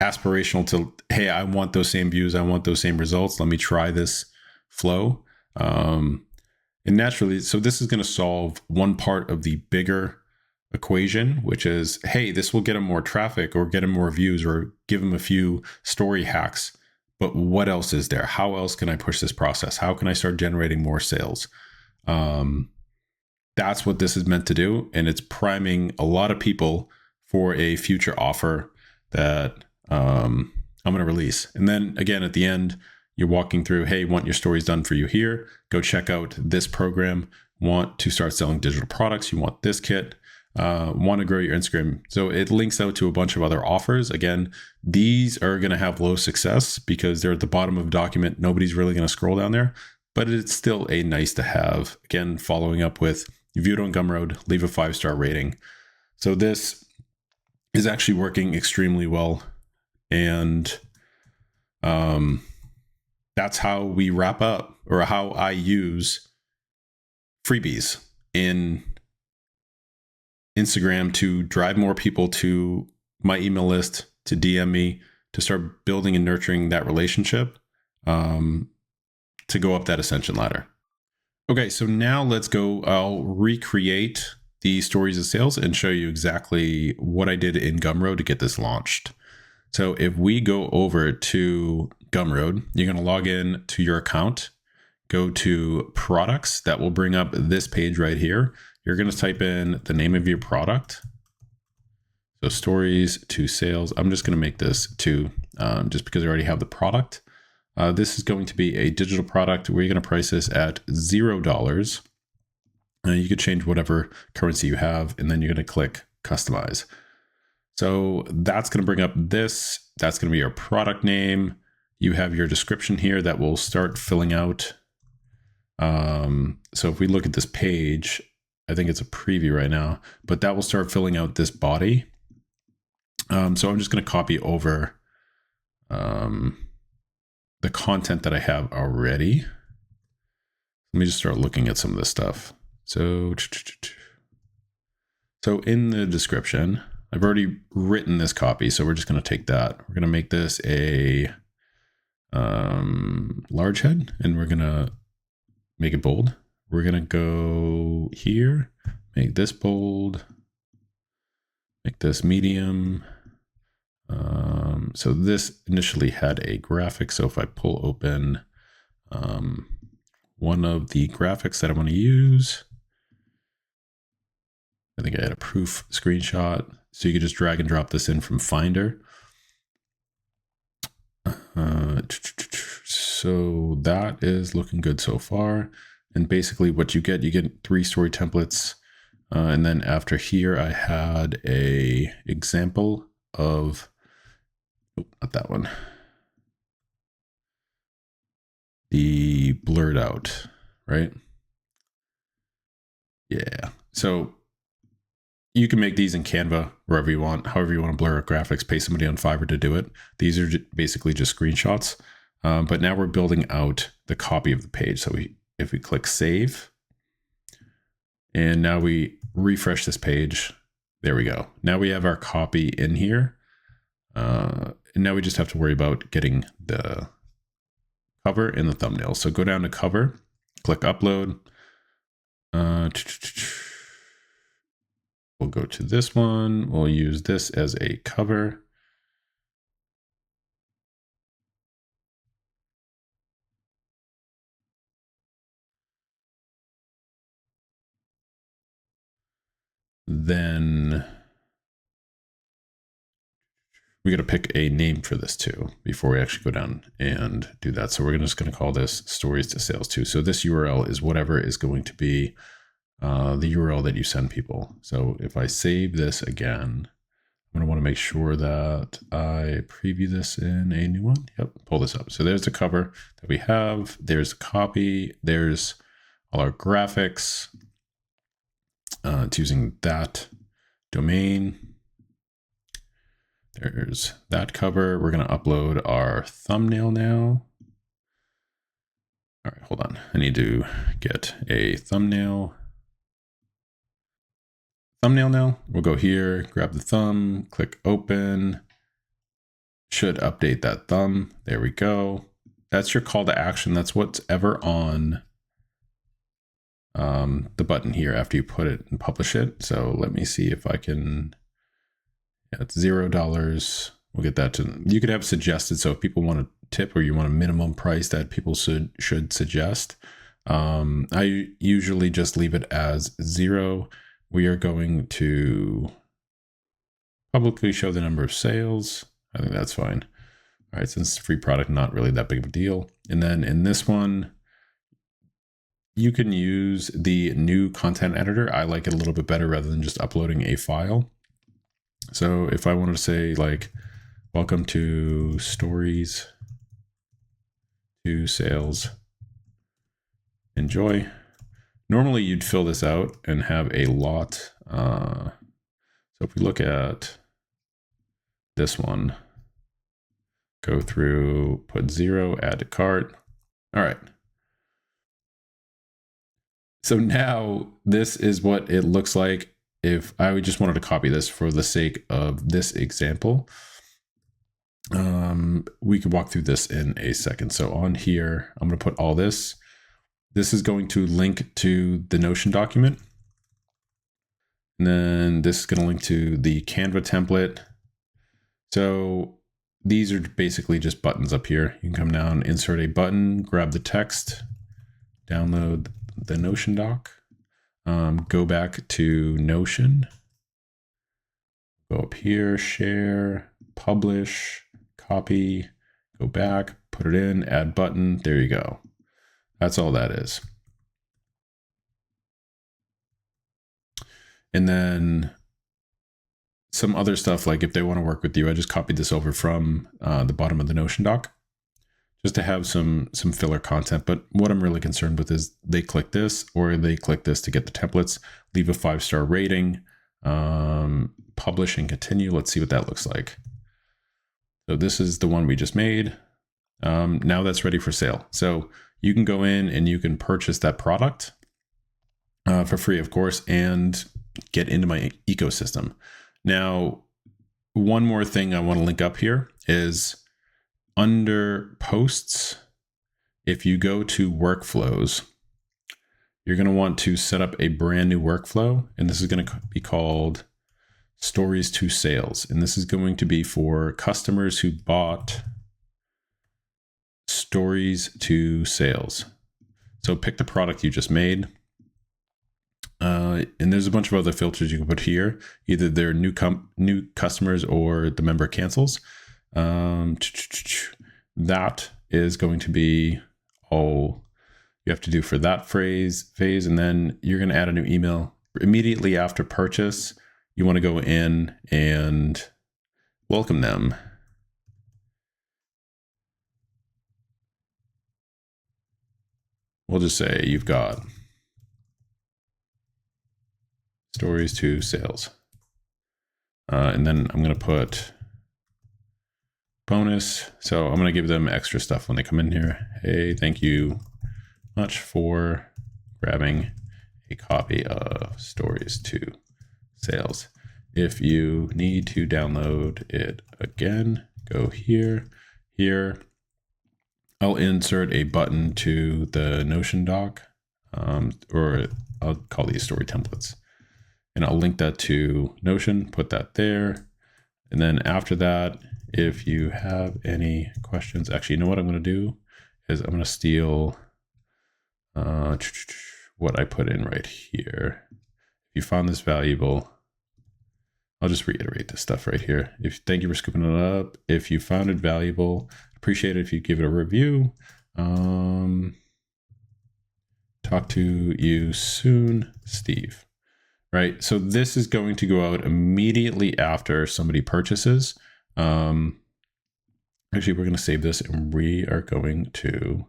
S1: aspirational to, hey, I want those same views. I want those same results. Let me try this flow. And naturally, so this is going to solve one part of the bigger equation, which is, hey, this will get them more traffic or get them more views or give them a few story hacks. But what else is there? How else can I push this process? How can I start generating more sales? That's what this is meant to do. And it's priming a lot of people for a future offer that I'm going to release. And then again, at the end, you're walking through, hey, want your stories done for you here. Go check out this program. Want to start selling digital products. You want this kit. Want to grow your Instagram. So it links out to a bunch of other offers. Again, these are going to have low success because they're at the bottom of a document. Nobody's really going to scroll down there, but it's still a nice to have. Again, following up with, you viewed on Gumroad, leave a 5-star rating. So this is actually working extremely well. And that's how we wrap up, or how I use freebies in Instagram to drive more people to my email list, to DM me, to start building and nurturing that relationship, to go up that ascension ladder. Okay, so now let's go. I'll recreate the stories of sales and show you exactly what I did in Gumroad to get this launched. So if we go over to Gumroad, you're going to log in to your account, go to products. That will bring up this page right here. You're going to type in the name of your product. So stories to sales. I'm just going to make this 2 just because I already have the product. This is going to be a digital product. We're going to price this at $0. You could change whatever currency you have, and then you're going to click customize. So that's going to bring up this. That's going to be your product name. You have your description here that will start filling out So if we look at this page, I think it's a preview right now, but that will start filling out this body. So I'm just going to copy over the content that I have already. Let me just start looking at some of this stuff. So in the description, I've already written this copy, so we're just going to take that. We're going to make this a large head, and we're going to make it bold. We're going to go here, make this bold, make this medium. So this initially had a graphic. So if I pull open one of the graphics that I want to use, I think I had a proof screenshot. So you could just drag and drop this in from Finder. So that is looking good so far. And basically what you get 3 story templates. And then after here, I had a example of, not that one, the blurred out, right? Yeah. So you can make these in Canva, wherever you want, however you want to blur out graphics, pay somebody on Fiverr to do it. These are basically just screenshots. But now we're building out the copy of the page. So if we click save, and now we refresh this page, there we go. Now we have our copy in here. And now we just have to worry about getting the cover and the thumbnail. So go down to cover, click upload. We'll go to this one. We'll use this as a cover. Then we got to pick a name for this too before we actually go down and do that. So we're just going to call this Stories to Sales 2. So this URL is whatever is going to be the URL that you send people. So if I save this again, I'm going to want to make sure that I preview this in a new one. Yep, pull this up. So there's the cover that we have. There's the copy. There's all our graphics. It's using that domain. There's that cover. We're going to upload our thumbnail now. All right, hold on. I need to get a thumbnail. Thumbnail now. We'll go here, grab the thumb, click open. Should update that thumb. There we go. That's your call to action. That's what's ever on the button here after you put it and publish it. So let me see if I can. Yeah, it's $0. We'll get that to. You could have suggested. So if people want a tip or you want a minimum price that people should suggest, I usually just leave it as 0. We are going to publicly show the number of sales. I think that's fine. All right, since it's a free product, not really that big of a deal. And then in this one, you can use the new content editor. I like it a little bit better rather than just uploading a file. So if I wanted to say like, welcome to Stories to Sales, enjoy. Normally you'd fill this out and have a lot. So if we look at this one, go through, put 0, add to cart. All right. So now this is what it looks like if I just wanted to copy this for the sake of this example. We could walk through this in a second. So on here, I'm going to put all this. This is going to link to the Notion document. And then this is going to link to the Canva template. So these are basically just buttons up here. You can come down, insert a button, grab the text, download the Notion doc, go back to Notion, go up here, share, publish, copy, go back, put it in, add button. There you go. That's all that is. And then some other stuff, like if they want to work with you, I just copied this over from the bottom of the Notion doc, just to have some filler content. But what I'm really concerned with is they click this or they click this to get the templates, leave a 5-star rating, publish and continue. Let's see what that looks like. So this is the one we just made. Now that's ready for sale. So you can go in and you can purchase that product for free, of course, and get into my ecosystem. Now, one more thing I want to link up here is under posts. If you go to workflows, you're going to want to set up a brand new workflow, and this is going to be called Stories to Sales. And this is going to be for customers who bought Stories to Sales. So pick the product you just made. And there's a bunch of other filters you can put here. Either they're new customers or the member cancels. That is going to be all you have to do for that phase. And then you're going to add a new email immediately after purchase. You want to go in and welcome them. We'll just say you've got Stories to Sales. And then I'm going to put bonus. So I'm going to give them extra stuff when they come in here. Hey, thank you much for grabbing a copy of Stories to Sales. If you need to download it again, go here. I'll insert a button to the Notion doc, or I'll call these story templates. And I'll link that to Notion, put that there. And then after that, if you have any questions, actually, you know what I'm going to do is I'm going to steal what I put in right here. If you found this valuable, I'll just reiterate this stuff right here. Thank you for scooping it up. If you found it valuable, appreciate it if you give it a review. Talk to you soon, Steve. Right, so this is going to go out immediately after somebody purchases. Actually, we're going to save this and we are going to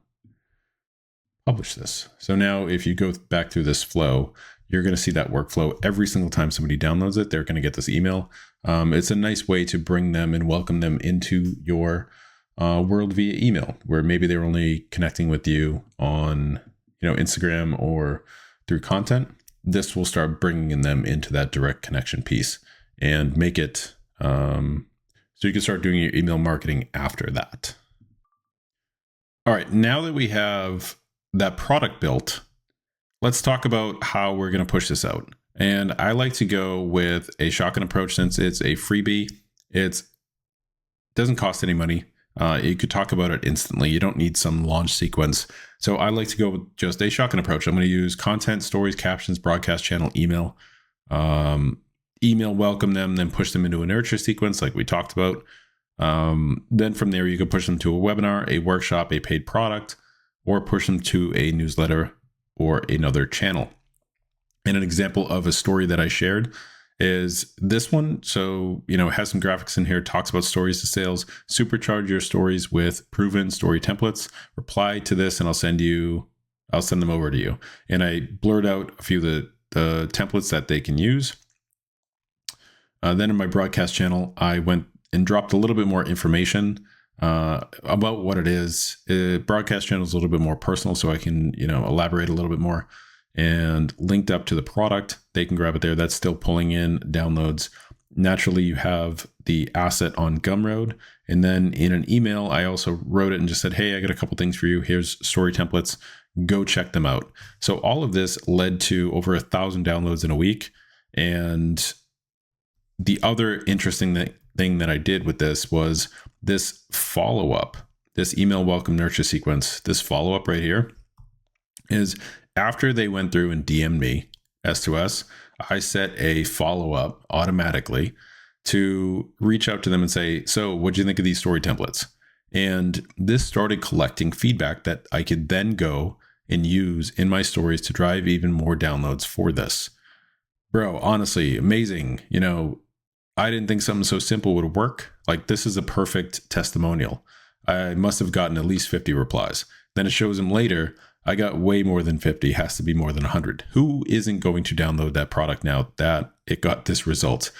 S1: publish this. So now if you go back through this flow, you're going to see that workflow every single time somebody downloads it. They're going to get this email. It's a nice way to bring them and welcome them into your world via email, where maybe they're only connecting with you on Instagram or through content. This will start bringing them into that direct connection piece and make it so you can start doing your email marketing after that. All right, now that we have that product built, let's talk about how we're going to push this out. And I like to go with a shotgun approach since it's a freebie. It doesn't cost any money. You could talk about it instantly. You don't need some launch sequence. So I like to go with just a shotgun approach. I'm going to use content, stories, captions, broadcast channel, email. Email welcome them, then push them into a nurture sequence like we talked about. Then from there, you could push them to a webinar, a workshop, a paid product, or push them to a newsletter or another channel. And an example of a story that I shared is this one. So, it has some graphics in here, talks about stories to sales, supercharge your stories with proven story templates, reply to this and I'll send them over to you. And I blurred out a few of the templates that they can use. Then in my broadcast channel, I went and dropped a little bit more information about what it is. Broadcast channel is a little bit more personal, so I can, elaborate a little bit more. And linked up to the product, they can grab it there. That's still pulling in downloads. Naturally, you have the asset on Gumroad. And then in an email, I also wrote it and just said, hey, I got a couple things for you. Here's story templates. Go check them out. So all of this led to over 1,000 downloads in a week. And the other interesting thing that I did with this was this follow-up, this email welcome nurture sequence, this follow-up right here is after they went through and DM'd me, S2S, I set a follow-up automatically to reach out to them and say, so what do you think of these story templates? And this started collecting feedback that I could then go and use in my stories to drive even more downloads for this. Bro, honestly, amazing. I didn't think something so simple would work. Like, this is a perfect testimonial. I must have gotten at least 50 replies. Then it shows him later, I got way more than 50, has to be more than 100. Who isn't going to download that product now that it got this result?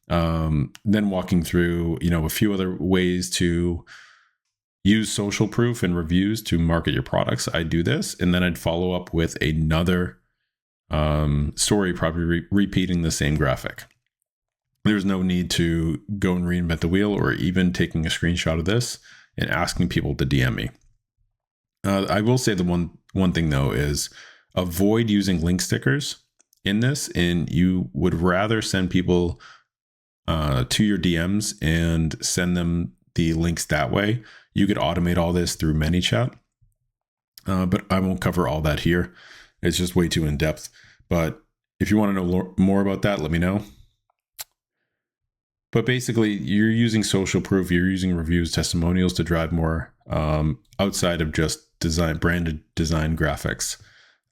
S1: Then walking through, a few other ways to use social proof and reviews to market your products. I do this, and then I'd follow up with another story, probably repeating the same graphic. There's no need to go and reinvent the wheel, or even taking a screenshot of this and asking people to DM me. I will say the one thing though is avoid using link stickers in this, and you would rather send people to your DMs and send them the links that way. You could automate all this through ManyChat, but I won't cover all that here. It's just way too in depth. But if you want to know more about that, let me know. But basically, you're using social proof, you're using reviews, testimonials to drive more outside of just branded design graphics.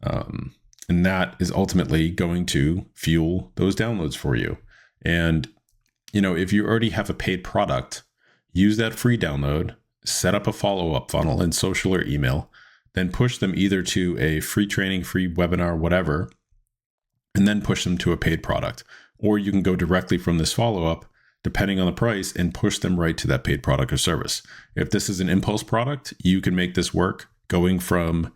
S1: And that is ultimately going to fuel those downloads for you. And, if you already have a paid product, use that free download, set up a follow-up funnel in social or email, then push them either to a free training, free webinar, whatever, and then push them to a paid product. Or you can go directly from this follow-up, depending on the price, and push them right to that paid product or service. If this is an impulse product, you can make this work going from,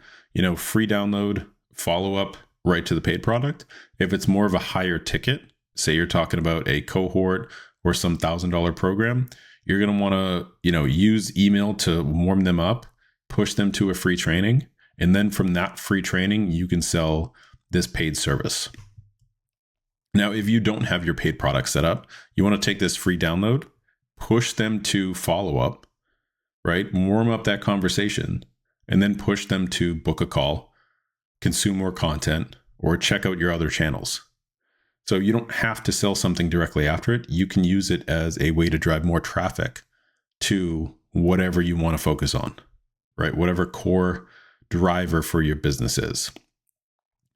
S1: free download, follow-up, right to the paid product. If it's more of a higher ticket, say you're talking about a cohort or some $1,000 program, you're going to want to, use email to warm them up, push them to a free training. And then from that free training, you can sell this paid service. Now, if you don't have your paid product set up, you want to take this free download, push them to follow up, right? Warm up that conversation, and then push them to book a call, consume more content, or check out your other channels. So you don't have to sell something directly after it. You can use it as a way to drive more traffic to whatever you want to focus on, right? Whatever core driver for your business is.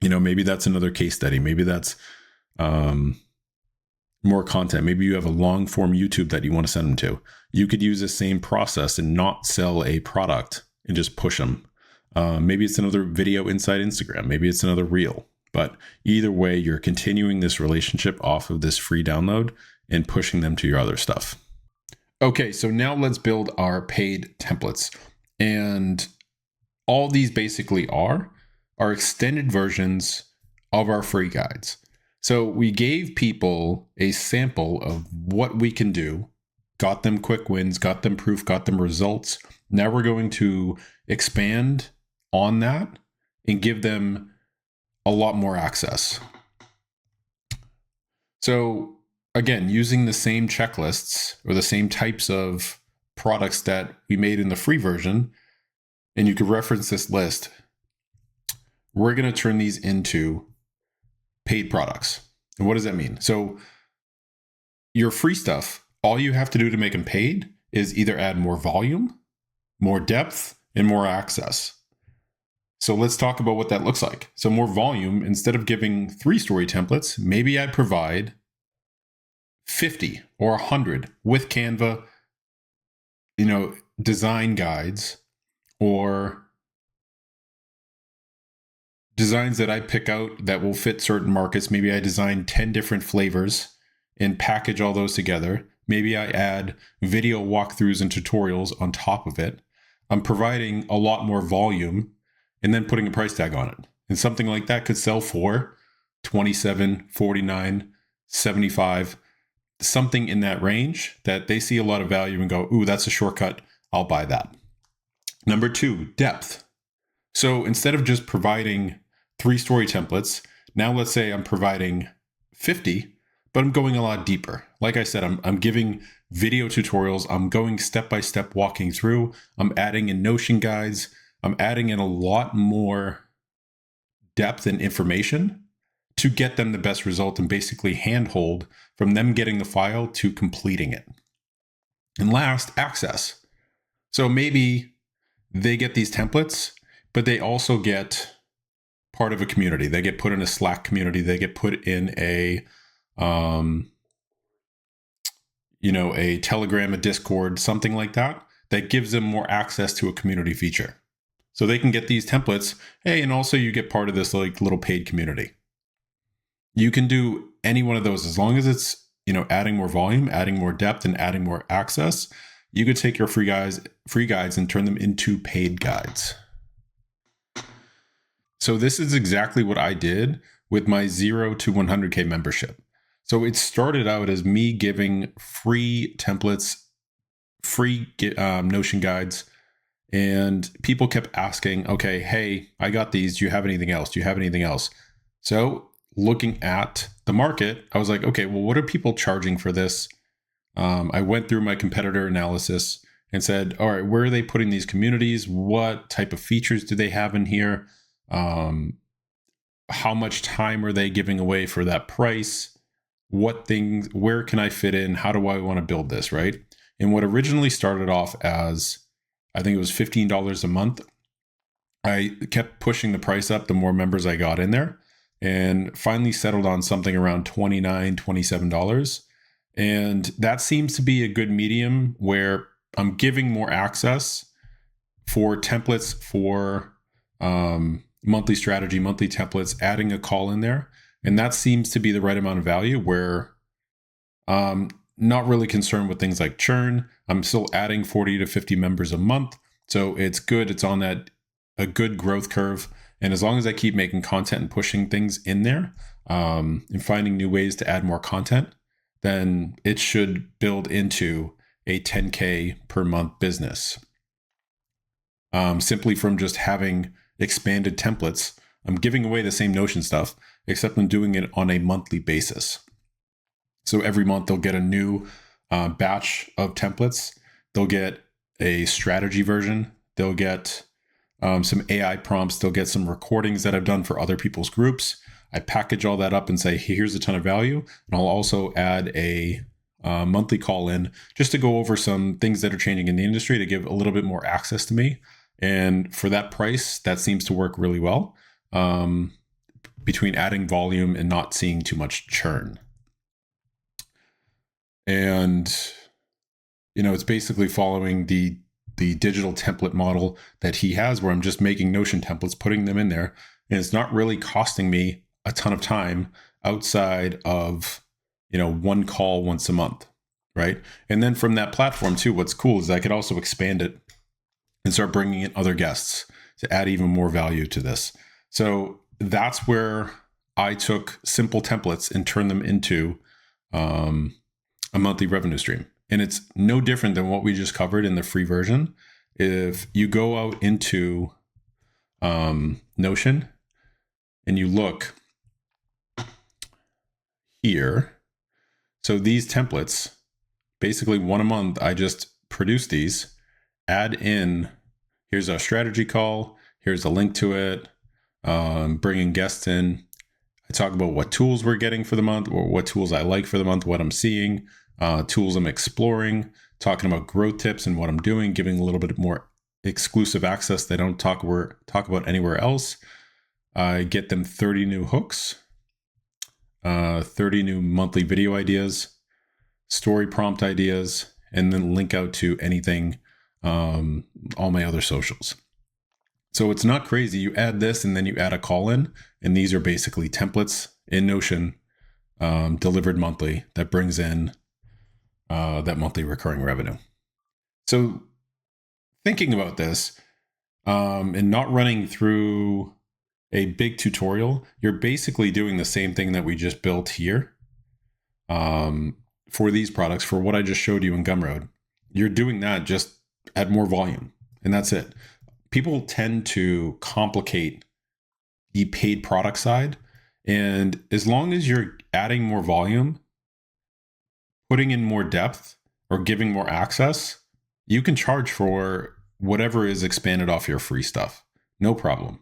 S1: Maybe that's another case study. Maybe that's more content. Maybe you have a long form YouTube that you want to send them to. You could use the same process and not sell a product and just push them. Maybe it's another video inside Instagram. Maybe it's another reel. But either way, you're continuing this relationship off of this free download and pushing them to your other stuff. Okay, so now let's build our paid templates. And all these basically are extended versions of our free guides. So we gave people a sample of what we can do, got them quick wins, got them proof, got them results. Now we're going to expand on that and give them a lot more access. So again, using the same checklists or the same types of products that we made in the free version, and you could reference this list, we're going to turn these into paid products. And what does that mean? So your free stuff, all you have to do to make them paid is either add more volume, more depth, and more access. So let's talk about what that looks like. So more volume, instead of giving 3 story templates, maybe I provide 50 or 100 with Canva, design guides or designs that I pick out that will fit certain markets. Maybe I design 10 different flavors and package all those together. Maybe I add video walkthroughs and tutorials on top of it. I'm providing a lot more volume and then putting a price tag on it. And something like that could sell for $27, $49, $75, something in that range that they see a lot of value and go, ooh, that's a shortcut. I'll buy that. Number 2, depth. So instead of just providing 3 story templates, now let's say I'm providing 50, but I'm going a lot deeper. Like I said, I'm giving video tutorials. I'm going step-by-step walking through. I'm adding in Notion guides. I'm adding in a lot more depth and information to get them the best result and basically handhold from them getting the file to completing it. And last, access. So maybe they get these templates, but they also get part of a community. They get put in a Slack community. They get put in a Telegram, a Discord, something like that that gives them more access to a community feature. So they can get these templates. Hey, and also you get part of this like little paid community. You can do any one of those as long as it's, adding more volume, adding more depth, and adding more access. You could take your free guides and turn them into paid guides. So this is exactly what I did with my 0 to 100K membership. So it started out as me giving free templates, free Notion guides, and people kept asking, okay, hey, I got these. Do you have anything else? Do you have anything else? So looking at the market, I was like, okay, well, what are people charging for this? I went through my competitor analysis and said, all right, where are they putting these communities? What type of features do they have in here? How much time are they giving away for that price? What things, where can I fit in? How do I want to build this, right? And what originally started off as, I think it was $15 a month, I kept pushing the price up the more members I got in there, and finally settled on something around $29, $27. And that seems to be a good medium where I'm giving more access for templates for monthly strategy, monthly templates, adding a call in there. And that seems to be the right amount of value where not really concerned with things like churn. I'm still adding 40 to 50 members a month. So it's good. It's on a good growth curve. And as long as I keep making content and pushing things in there and finding new ways to add more content, then it should build into a 10K per month business. Simply from just having expanded templates. I'm giving away the same Notion stuff, except I'm doing it on a monthly basis. So every month they'll get a new batch of templates. They'll get a strategy version. They'll get some AI prompts. They'll get some recordings that I've done for other people's groups. I package all that up and say, hey, here's a ton of value. And I'll also add a monthly call in just to go over some things that are changing in the industry to give a little bit more access to me. And for that price, that seems to work really well between adding volume and not seeing too much churn. And, it's basically following the digital template model that he has, where I'm just making Notion templates, putting them in there. And it's not really costing me a ton of time outside of, one call once a month, right? And then from that platform too, what's cool is I could also expand it and start bringing in other guests to add even more value to this. So that's where I took simple templates and turned them into a monthly revenue stream. And it's no different than what we just covered in the free version. If you go out into Notion and you look here, so these templates, basically one a month, I just produce these, add in, here's our strategy call, here's a link to it, bringing guests in. I talk about what tools we're getting for the month, or what tools I like for the month, what I'm seeing, tools I'm exploring, talking about growth tips and what I'm doing, giving a little bit more exclusive access they don't talk about anywhere else. I get them 30 new hooks, 30 new monthly video ideas, story prompt ideas, and then link out to anything, all my other socials. So it's not crazy. You add this and then you add a call in, and these are basically templates in Notion delivered monthly that brings in that monthly recurring revenue. So thinking about this and not running through a big tutorial, you're basically doing the same thing that we just built here for these products, for what I just showed you in Gumroad. You're doing that, just add more volume, and that's it. People tend to complicate the paid product side. And as long as you're adding more volume, putting in more depth, or giving more access, you can charge for whatever is expanded off your free stuff. No problem.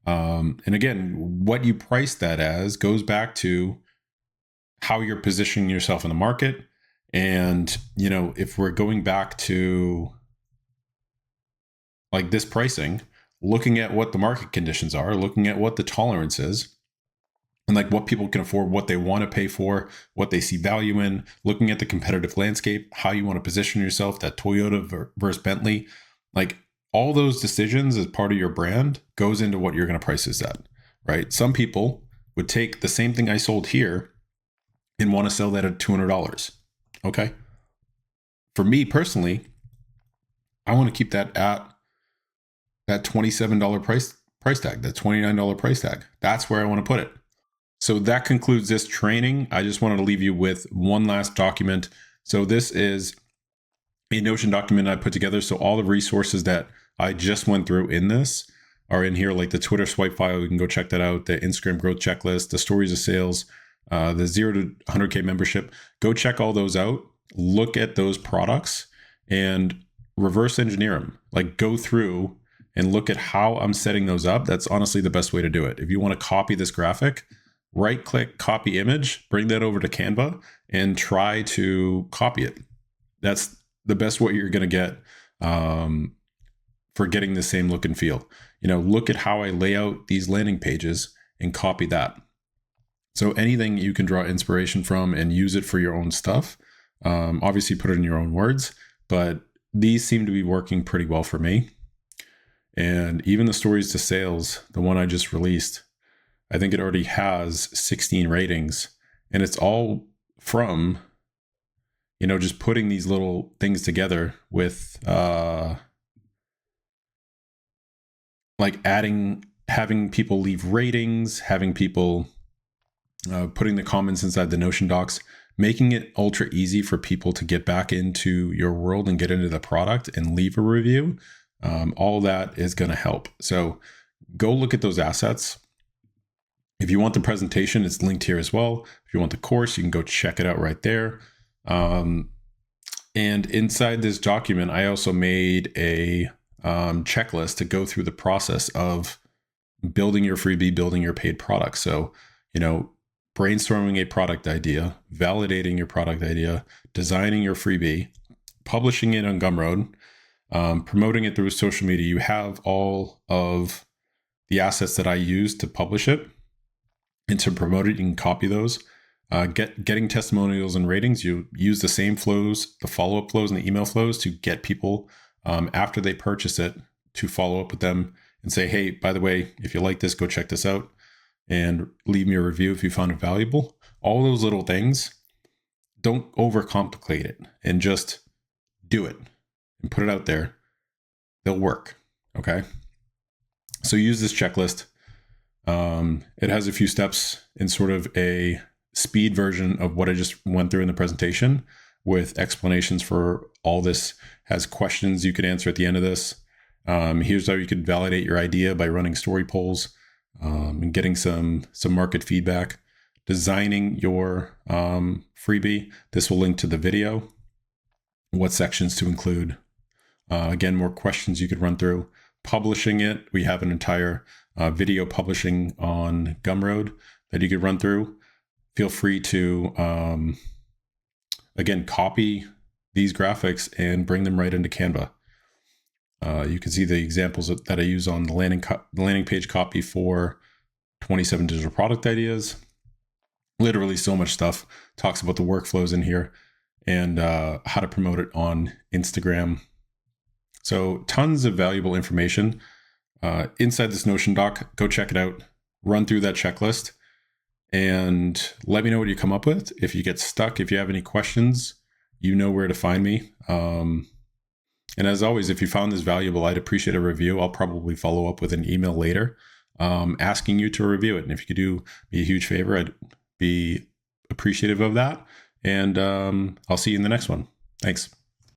S1: And again, what you price that as goes back to how you're positioning yourself in the market. And, if we're going back to like this pricing, looking at what the market conditions are, looking at what the tolerance is, and like what people can afford, what they want to pay for, what they see value in, looking at the competitive landscape, how you want to position yourself, that Toyota versus Bentley, like all those decisions as part of your brand goes into what you're going to price this at, right? Some people would take the same thing I sold here and want to sell that at $200. Okay. For me personally, I want to keep that at that $27 price tag, that $29 price tag. That's where I want to put it. So that concludes this training. I just wanted to leave you with one last document. So this is a Notion document I put together. So all the resources that I just went through in this are in here, like the Twitter swipe file. You can go check that out. The Instagram growth checklist, the stories of sales, the 0 to 100K membership. Go check all those out. Look at those products and reverse engineer them. Like go through and look at how I'm setting those up. That's honestly the best way to do it. If you want to copy this graphic, right click, copy image, bring that over to Canva and try to copy it. That's the best way you're going to get for getting the same look and feel. You know, look at how I lay out these landing pages and copy that. So anything you can draw inspiration from and use it for your own stuff. Obviously put it in your own words, but these seem to be working pretty well for me. And even the stories to sales, the one I just released, I think it already has 16 ratings, and it's all from, you know, just putting these little things together with like having people leave ratings, having people putting the comments inside the Notion docs, making it ultra easy for people to get back into your world and get into the product and leave a review. All that is going to help. So go look at those assets. If you want the presentation, it's linked here as well. If you want the course, you can go check it out right there. And inside this document, I also made a checklist to go through the process of building your freebie, building your paid product. So, you know, brainstorming a product idea, validating your product idea, designing your freebie, publishing it on Gumroad, promoting it through social media. You have all of the assets that I use to publish it and to promote it. You can copy those. Getting testimonials and ratings, you use the same flows, the follow-up flows and the email flows to get people after they purchase it to follow up with them and say, hey, by the way, if you like this, go check this out and leave me a review if you found it valuable. All those little things, don't overcomplicate it and just do it and put it out there. They'll work. Okay. So use this checklist. It has a few steps in sort of a speed version of what I just went through in the presentation with explanations for all this. Has questions you could answer at the end of this. Here's how you could validate your idea by running story polls and getting some market feedback. Designing your freebie. This will link to the video. What sections to include. Again, more questions you could run through. Publishing it. We have an entire video publishing on Gumroad that you could run through. Feel free to, again, copy these graphics and bring them right into Canva. You can see the examples that I use on the landing page copy for 27 digital product ideas. Literally so much stuff. Talks about the workflows in here and how to promote it on Instagram. So tons of valuable information inside this Notion doc. Go check it out. Run through that checklist and let me know what you come up with. If you get stuck, if you have any questions, you know where to find me. And as always, if you found this valuable, I'd appreciate a review. I'll probably follow up with an email later asking you to review it. And if you could do me a huge favor, I'd be appreciative of that. And I'll see you in the next one. Thanks.